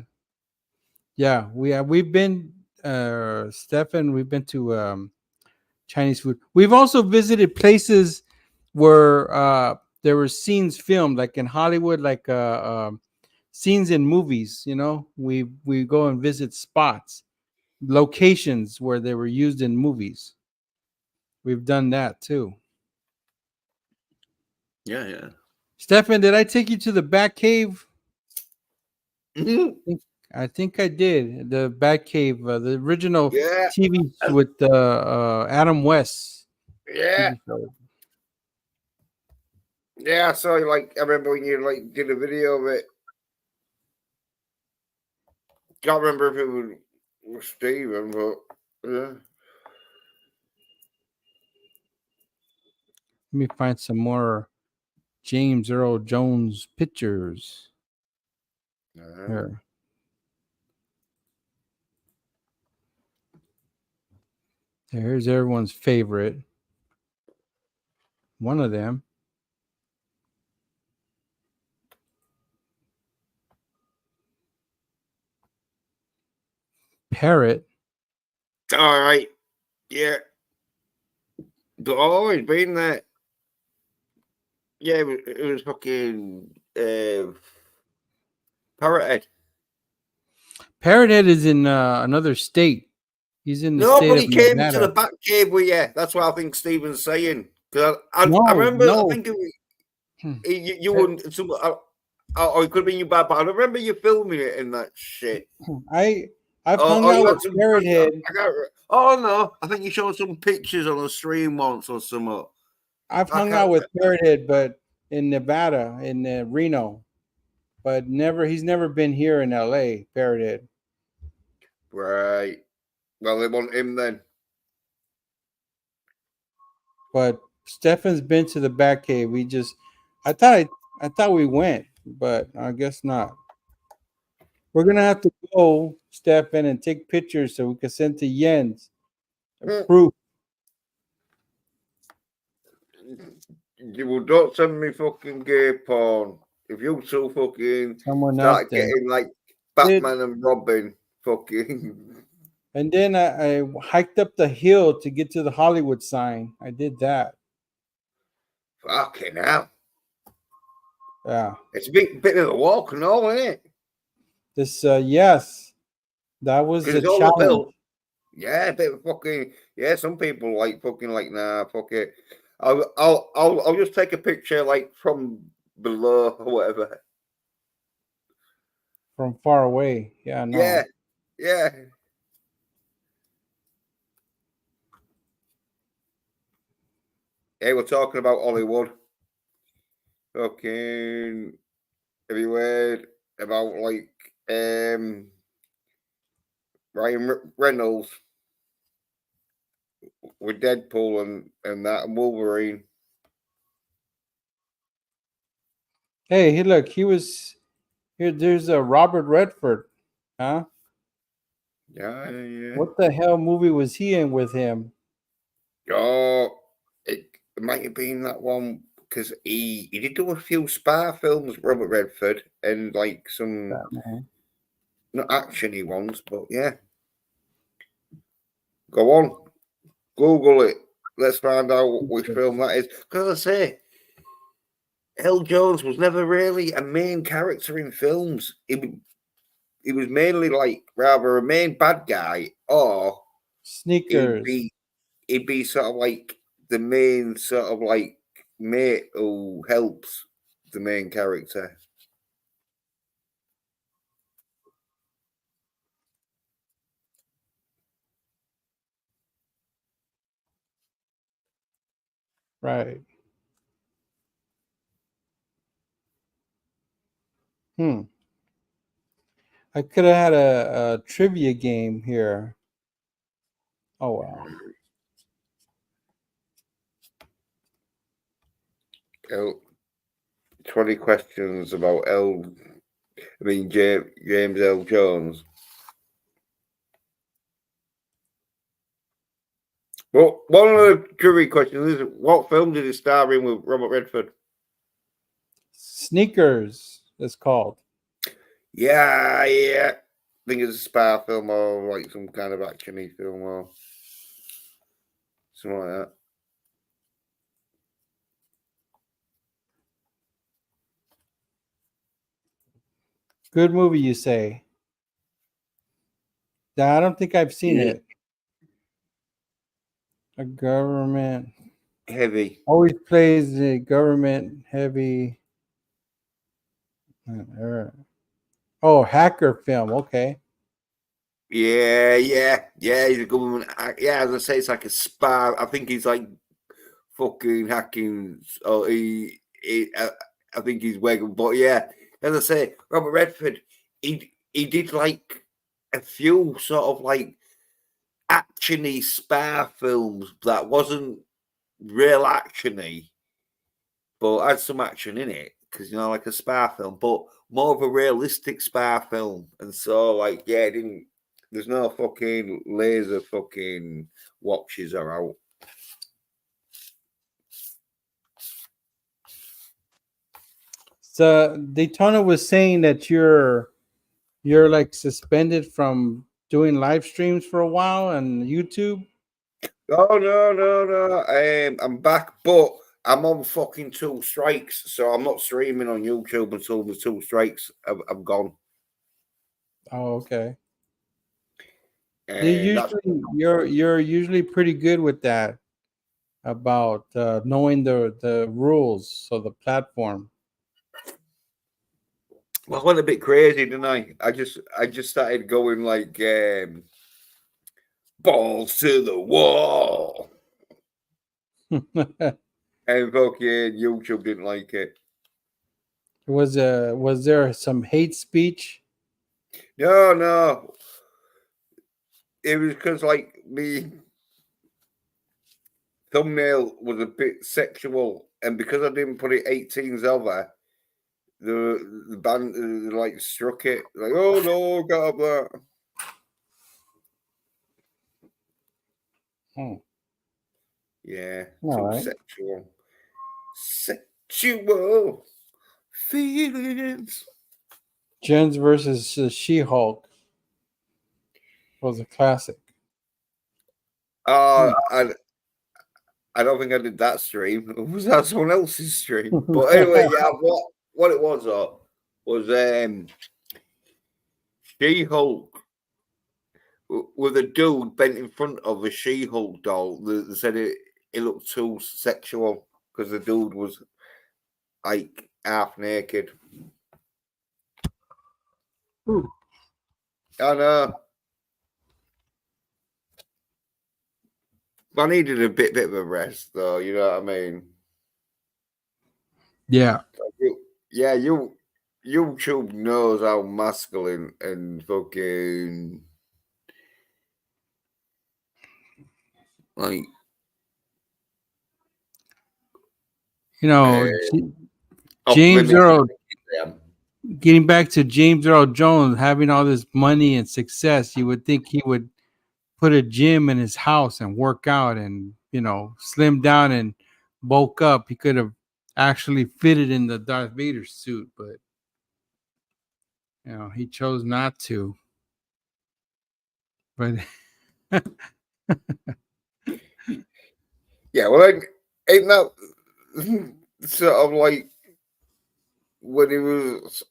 Yeah, we've been Stefan, we've been to Chinese food. We've also visited places where there were scenes filmed, like in Hollywood, like scenes in movies. We go and visit spots, locations where they were used in movies. We've done that too. Yeah. Stefan, did I take you to the Batcave? Mm-hmm. I think I did. The Batcave, the original TV with Adam West. Yeah. Yeah, so like I remember when you like did a video of it. Can't remember if it was Steven, but yeah. Let me find some more James Earl Jones pictures. Here. Here's everyone's favorite. One of them. Parrot. All right. Yeah. But I've always been there. Yeah, it was fucking Parrothead. Parrothead is in another state. He's in the No, state but of he came to the Nevada. back cave with you. That's what I think Stephen's saying. Because I No, remember, I no. think you wouldn't. Or it could have been you bad, but I remember you filming it in that shit. I've hung out with Parrothead. Oh no, I think you showed some pictures on a stream once or something. I've hung out with Parrothead, but in Nevada, in Reno, but he's never been here in LA. Parrothead. Right. Well, they want him then. But Stefan's been to the Batcave. I thought we went, but I guess not. We're gonna have to go, Stefan, and take pictures so we can send to Jens. Proof. You don't send me fucking gay porn. If you two fucking Someone else start did. getting like Batman and Robin, fucking. And then I hiked up the hill to get to the Hollywood sign. I did that. Fucking hell. Yeah. It's a bit of a walk and all, isn't it? This yes. That was the challenge. Yeah, a bit of fucking some people like fucking like nah, fuck it. I'll just take a picture like from below or whatever. From far away. Yeah, no. Yeah. Hey, we're talking about Hollywood. Fucking have you heard about like Ryan Reynolds with Deadpool and that and Wolverine? Hey, look, he was here. There's a Robert Redford, huh? Yeah. What the hell movie was he in with him? Oh, it might have been that one because he did do a few spy films, Robert Redford, and like some not actiony ones, but yeah. Go on, Google it. Let's find out which film that is. Because I say, Earl Jones was never really a main character in films. He was mainly like rather a main bad guy, or Sneakers. he'd be sort of like the main sort of like mate who helps the main character. Right. I could have had a trivia game here. Oh well. 20 questions about James L. Jones. Well, one of the trivia questions is what film did he star in with Robert Redford? Sneakers, it's called. Yeah. I think it's a spy film or like some kind of action-y film or something like that. Good movie, you say? I don't think I've seen it. A government heavy. Always plays the government heavy. Oh, hacker film. Okay. Yeah. He's a government. Yeah, as I say, it's like a spy. I think he's like fucking hacking. Oh, I think he's wagging. But yeah, as I say, Robert Redford, he did like a few sort of like actiony spy films that wasn't real actiony, but had some action in it because like a spy film, but more of a realistic spy film. And so, like, yeah, it didn't. There's no fucking laser fucking watches are out. So Daytona was saying that you're like suspended from doing live streams for a while on YouTube. Oh no. I'm back, but I'm on fucking 2 strikes, so I'm not streaming on YouTube until the 2 strikes have gone. Oh, okay. And that's You're usually pretty good with that about knowing the rules of the platform. well, I went a bit crazy, didn't I? I just started going like balls to the wall, and fucking YouTube didn't like it. Was there some hate speech? No. It was because like the thumbnail was a bit sexual, and because I didn't put it 18s over, the band like struck it like, oh no, get up that. Oh, Yeah, all too right. sexual feelings. Jens versus She-Hulk was a classic. I don't think I did that stream. Was that someone else's stream? But anyway, yeah, what it was She-Hulk with a dude bent in front of a She-Hulk doll. They said it looked too sexual because the dude was like half naked. Ooh. I know. I needed a bit of a rest, though. You know what I mean? Yeah. Yeah, YouTube knows how masculine and fucking like You know, off James limits. Earl, getting back to James Earl Jones having all this money and success, you would think he would put a gym in his house and work out and, slim down and bulk up. He could have actually fitted in the Darth Vader suit, but he chose not to. But yeah, well, ain't that sort of like when he was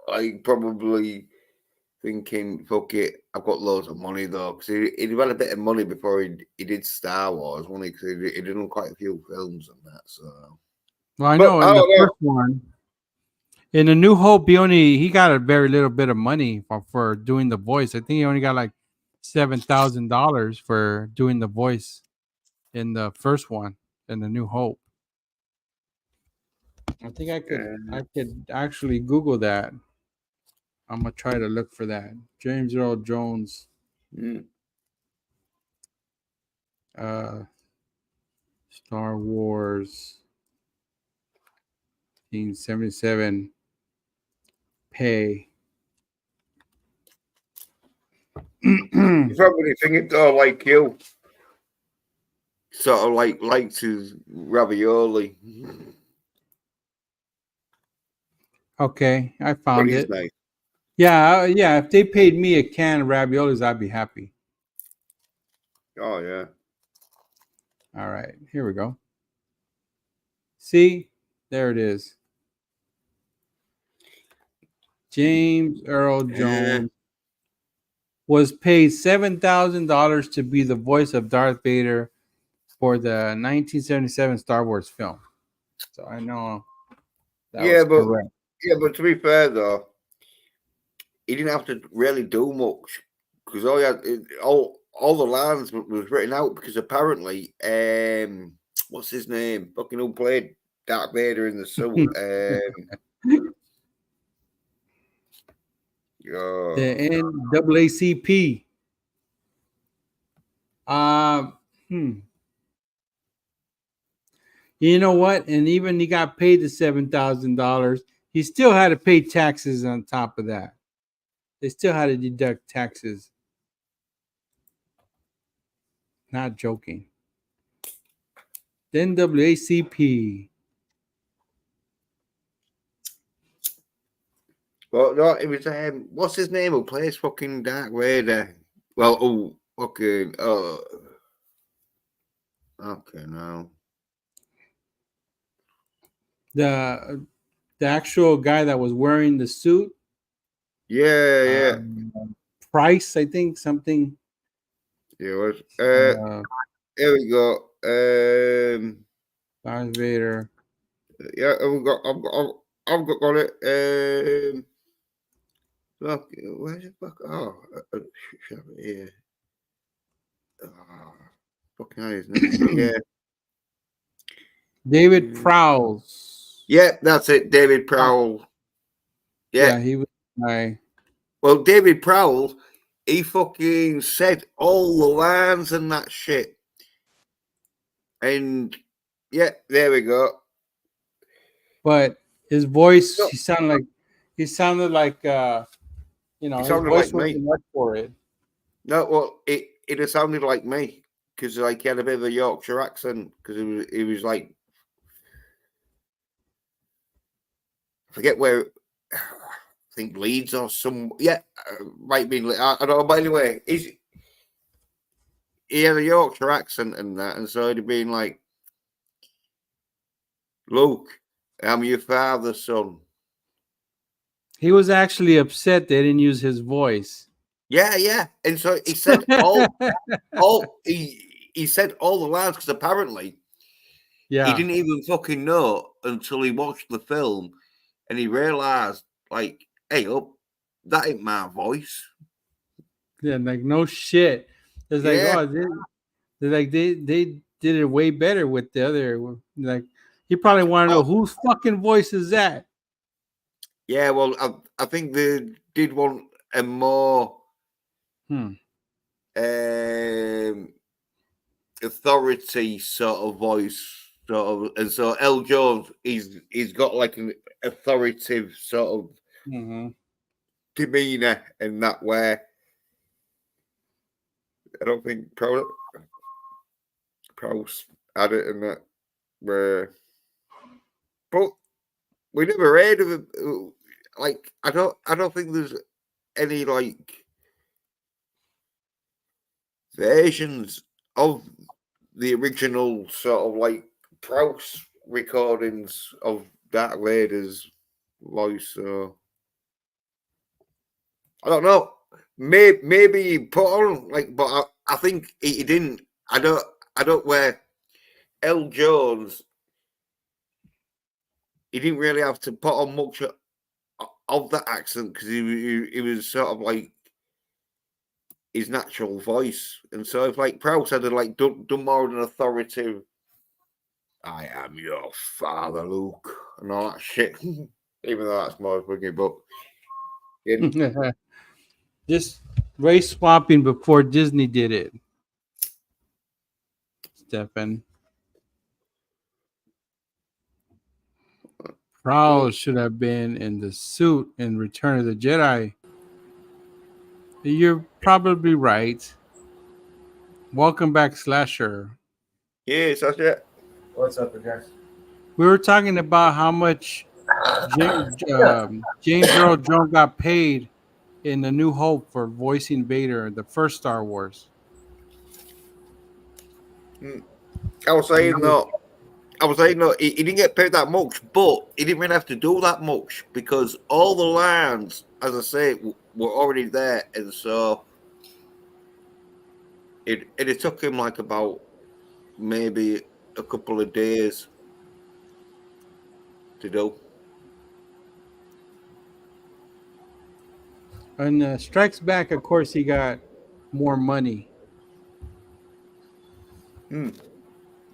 like probably thinking, fuck it, I've got loads of money though, because he'd had a bit of money before he did Star Wars, wasn't he? Because he'd done quite a few films and that. So, well, I know in the first one, in A New Hope, he got a very little bit of money for doing the voice. I think he only got like $7,000 for doing the voice in the first one, in The New Hope. I think I could actually Google that. I'm gonna try to look for that. James Earl Jones. Star Wars 1977 pay. He's probably thinking, oh, like you. Sort of likes his ravioli. Okay, I found it. Nice. Yeah. If they paid me a can of raviolis, I'd be happy. Oh yeah. All right, here we go. See, there it is. James Earl Jones was paid $7,000 to be the voice of Darth Vader for the 1977 Star Wars film. So I know that was correct. Yeah, but to be fair though, he didn't have to really do much because all the lines was written out because apparently, what's his name? Fucking who played Darth Vader in the suit? The NAACP. You know what? And even he got paid the $7,000. He still had to pay taxes on top of that. they still had to deduct taxes. Not joking. The NAACP. Well, no, it was what's his name who plays fucking Dark Vader? Well, oh, fucking okay, no. The actual guy that was wearing the suit. Yeah, yeah. Price, I think something. Yeah, it was. Here we go. Darth Vader. Yeah, I've got it. Look, where's it? Fuck? Oh, shut up here. Oh, fucking hell, his name. Yeah. David Prowse. Yeah, that's it. David Prowse. Yeah, he was my. Well, David Prowse, he fucking said all the lines and that shit. And yeah, there we go. But his voice, he sounded like you know, He his sounded voice like me. wasn't up for it. No, well, it has sounded like me because like he had a bit of a Yorkshire accent because he was like, I forget where. I think Leeds or some. Yeah, might be. I don't know. But anyway, he had a Yorkshire accent and that, and so he'd been like, "Luke, I'm your father's son." He was actually upset they didn't use his voice. Yeah, yeah, and so he said he said all the lines because apparently, he didn't even fucking know until he watched the film, and he realized like, "Hey, up, that ain't my voice." Yeah, like no shit. It's like, Yeah. they did it way better with the other. Like, he probably want to know whose fucking voice is that. Yeah, well, I think they did want a more authority sort of voice, sort of, and so L. Jones, he's got like an authoritative sort of demeanor in that way. I don't think Prowse had it in that where, but we never heard of it. Like, I don't think there's any like versions of the original sort of like Prowse recordings of Darth Vader's voice. So I don't know. Maybe he put on like, but I think he didn't. I don't where L. Jones. He didn't really have to put on much of that accent because he was sort of like his natural voice, and so if like Prowse had like done more of an authoritative, "I am your father, Luke," and all that shit. Even though that's more fucking, but just race swapping before Disney did it. Stefan. Prowse should have been in the suit in Return of the Jedi. You're probably right. Welcome back, Slasher. Yes, that's it. What's up, guys? We were talking about how much James Earl Jones got paid in The New Hope for voicing Vader, the first Star Wars. I was saying no. He didn't get paid that much, but he didn't really have to do that much because all the lines, as I say, were already there, and so it took him like about maybe a couple of days to do. And Strikes Back, of course, he got more money.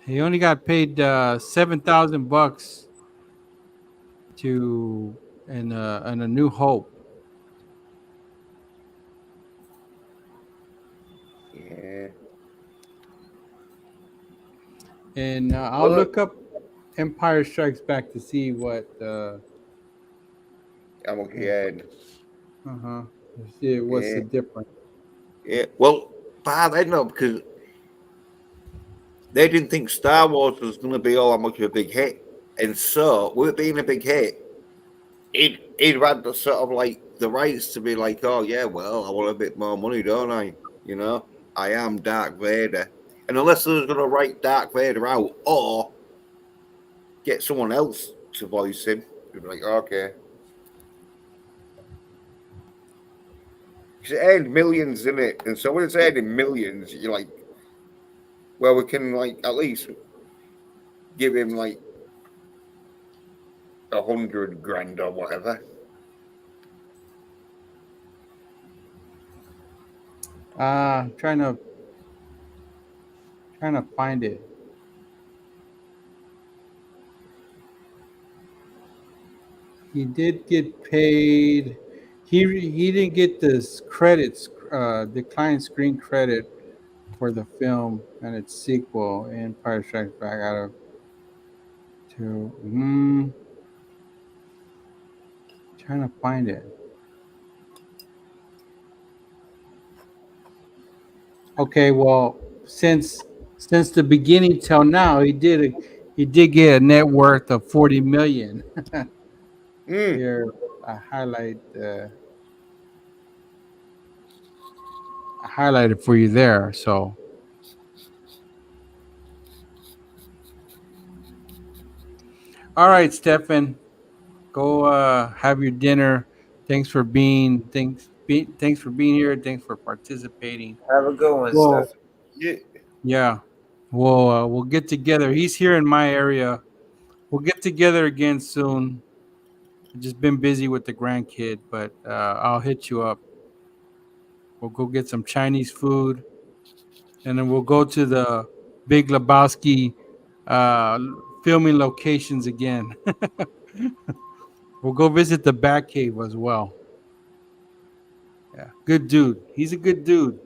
He only got paid $7,000 to in A New Hope. Yeah. And I'll look up Empire Strikes Back to see what. I'm okay. Let's see what's Yeah. the difference. Yeah. Well, bad, I know, because they didn't think Star Wars was going to be all that much of a big hit. And so, with it being a big hit, he'd had the sort of like the rights to be like, oh, yeah, well, I want a bit more money, don't I? You know, I am Darth Vader. And unless they was going to write Darth Vader out or get someone else to voice him, you'd be like, okay. Because it earned millions in it. And so when it's earning millions, you're like, well, we can like at least give him like 100 grand or whatever. Trying to find it. He did get paid. He didn't get this credits, declined screen credit for the film and its sequel, Empire Strikes Back. Out of two. Trying to find it. Okay, well, since the beginning till now, he did get a net worth of 40 million. Here, I highlighted for you there. So, all right, Stefan, go have your dinner. Thanks for being here. Thanks for participating. Have a good one, Well, Steph. yeah, we'll get together. He's here in my area. We'll get together again soon. I've just been busy with the grandkid, but I'll hit you up. We'll go get some Chinese food, and then we'll go to the Big Lebowski uh, filming locations again. We'll go visit the Batcave as well. Yeah, good dude. He's a good dude.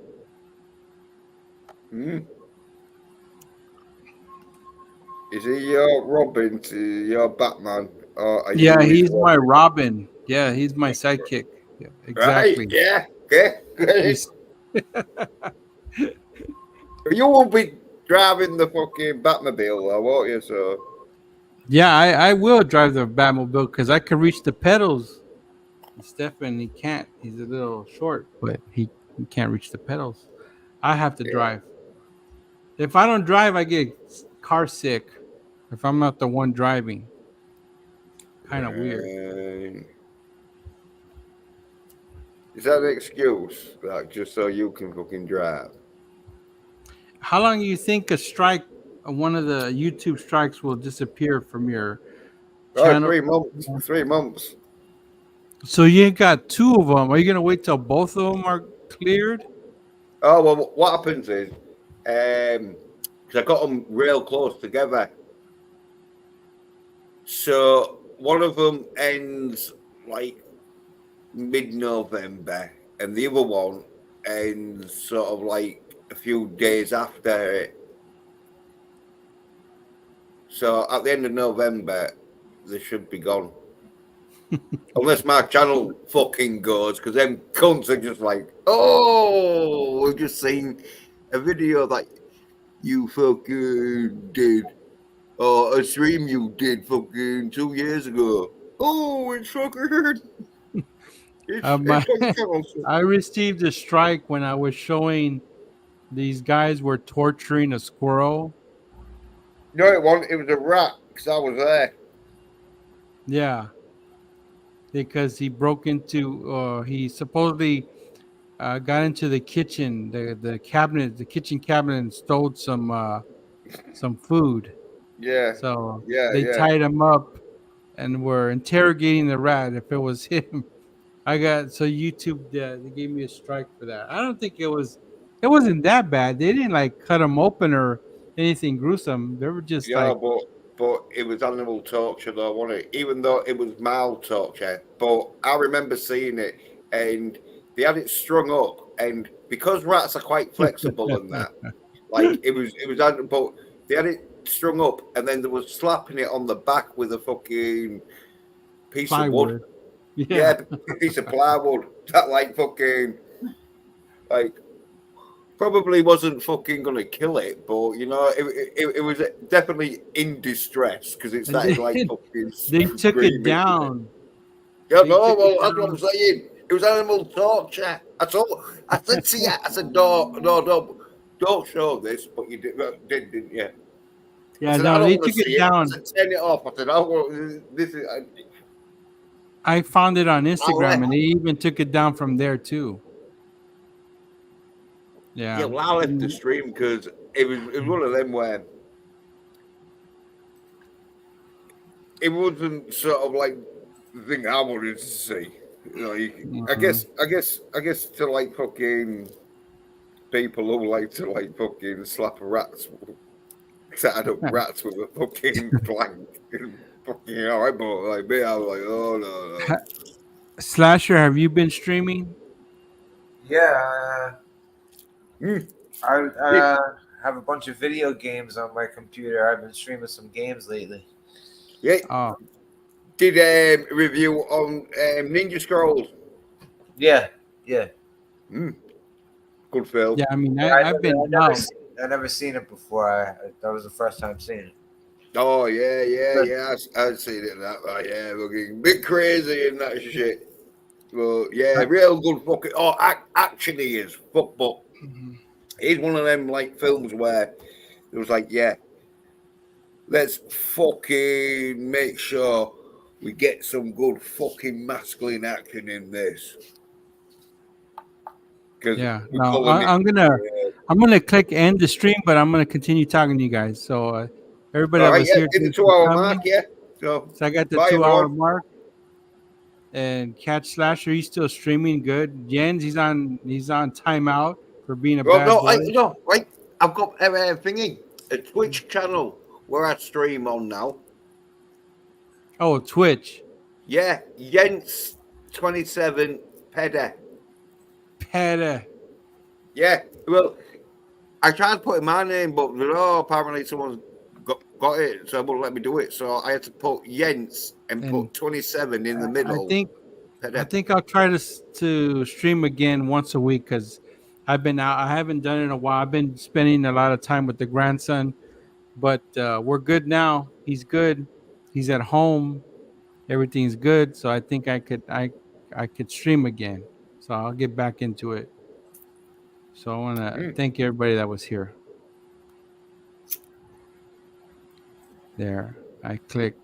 Is he your Robin to your Batman? Or are Yeah, you his he's my Robin? Robin. Yeah, he's my sidekick. Yeah, Right? exactly. Yeah. Okay. Great. He's- You will be driving the fucking Batmobile, though, won't you? So. yeah, I will drive the Batmobile because I can reach the pedals. Stefan, he can't. He's a little short, but he can't reach the pedals. I have to Yeah. drive. If I don't drive, I get car sick. If I'm not the one driving, kind of weird. Is that an excuse? Like, just so you can fucking drive? How long do you think a strike, one of the YouTube strikes, will disappear from your Oh, channel? 3 months. 3 months. So you got two of them. Are you gonna wait till both of them are cleared? Oh, well, what happens is, because I got them real close together. So one of them ends like mid-November, and the other one ends sort of like a few days after it. So at the end of November, they should be gone. Unless my channel fucking goes, because them cunts are just like, oh, we've just seen a video that you fucking did, or a stream you did fucking 2 years ago. Oh, it's fucking. It's on the channel. I received a strike when I was showing these guys were torturing a squirrel. No, it wasn't. It was a rat, because I was there. Yeah, because he broke into. He supposedly got into the kitchen, the cabinet, the kitchen cabinet, and stole some food. Yeah. So Yeah, they yeah. tied him up and were interrogating the rat if it was him. I got so YouTube they gave me a strike for that. I don't think it wasn't that bad. They didn't like cut him open or anything gruesome. They were just Yeah, like but it was animal torture though, wasn't it? Even though it was mild torture. But I remember seeing it, and they had it strung up, and because rats are quite flexible and that, like it was but they had it strung up, and then they were slapping it on the back with a fucking piece of wood. plywood. Yeah, a piece of plywood that like fucking like probably wasn't fucking gonna kill it, but you know it was definitely in distress because it And started like fucking they took it screaming. down. Yeah, They no, took it well that's what I'm down. saying. It was animal torture. I said to you, I said don't show this, but you didn't you? I Yeah, said I no, don't they want took to see it it. I down. said turn it off. I said I want this is. I found it on I Instagram, left. and they even took it down from there too. Yeah, Yeah. well, I left the stream because it was one of them where it wasn't sort of like the thing I wanted to see. You know, I guess to like fucking people who like to like fucking slap a rats, tied up rats with a fucking plank. Fucking all right, but like me, I was like, oh no. Slasher, have you been streaming? Yeah, Mm. I Did, have a bunch of video games on my computer. I've been streaming some games lately. yeah, Oh, did review on Ninja Scrolls. Yeah, yeah. Mm. Good film. yeah. I mean, Yeah, I've been out. I never seen it before. That was the first time seeing it. Oh yeah, Good. I've seen it. That yeah, fucking bit crazy in that shit. Well, yeah, I, real good fucking. Oh, actually, is fuck, but Mhm. it's one of them like films where it was like, yeah, let's fucking make sure we get some good fucking masculine action in this because Yeah. we're No, calling it. I'm gonna click end the stream, but I'm gonna continue talking to you guys. So everybody All that right, was yeah, here, did the thanks for 2 hour mark, coming. yeah. So, So I got the bye 2 hour everyone. mark. And Catch Slasher, he's still streaming good. Jens, he's on timeout for being a Well, bad boy. no, right. I've got a thingy, a Twitch channel where I stream on now. Oh, Twitch. Yeah, Jens 27 Peda. Peta. Yeah, well, I tried putting my name, but apparently someone's got it, so it wouldn't let me do it. So I had to put Jens and put 27 in the I middle. think Peda. I'll try to stream again once a week because I've been out. I haven't done it in a while. I've been spending a lot of time with the grandson, but we're good now. He's good. He's at home. Everything's good. So I think I could stream again. So I'll get back into it. So I want to thank everybody that was here. There, I clicked.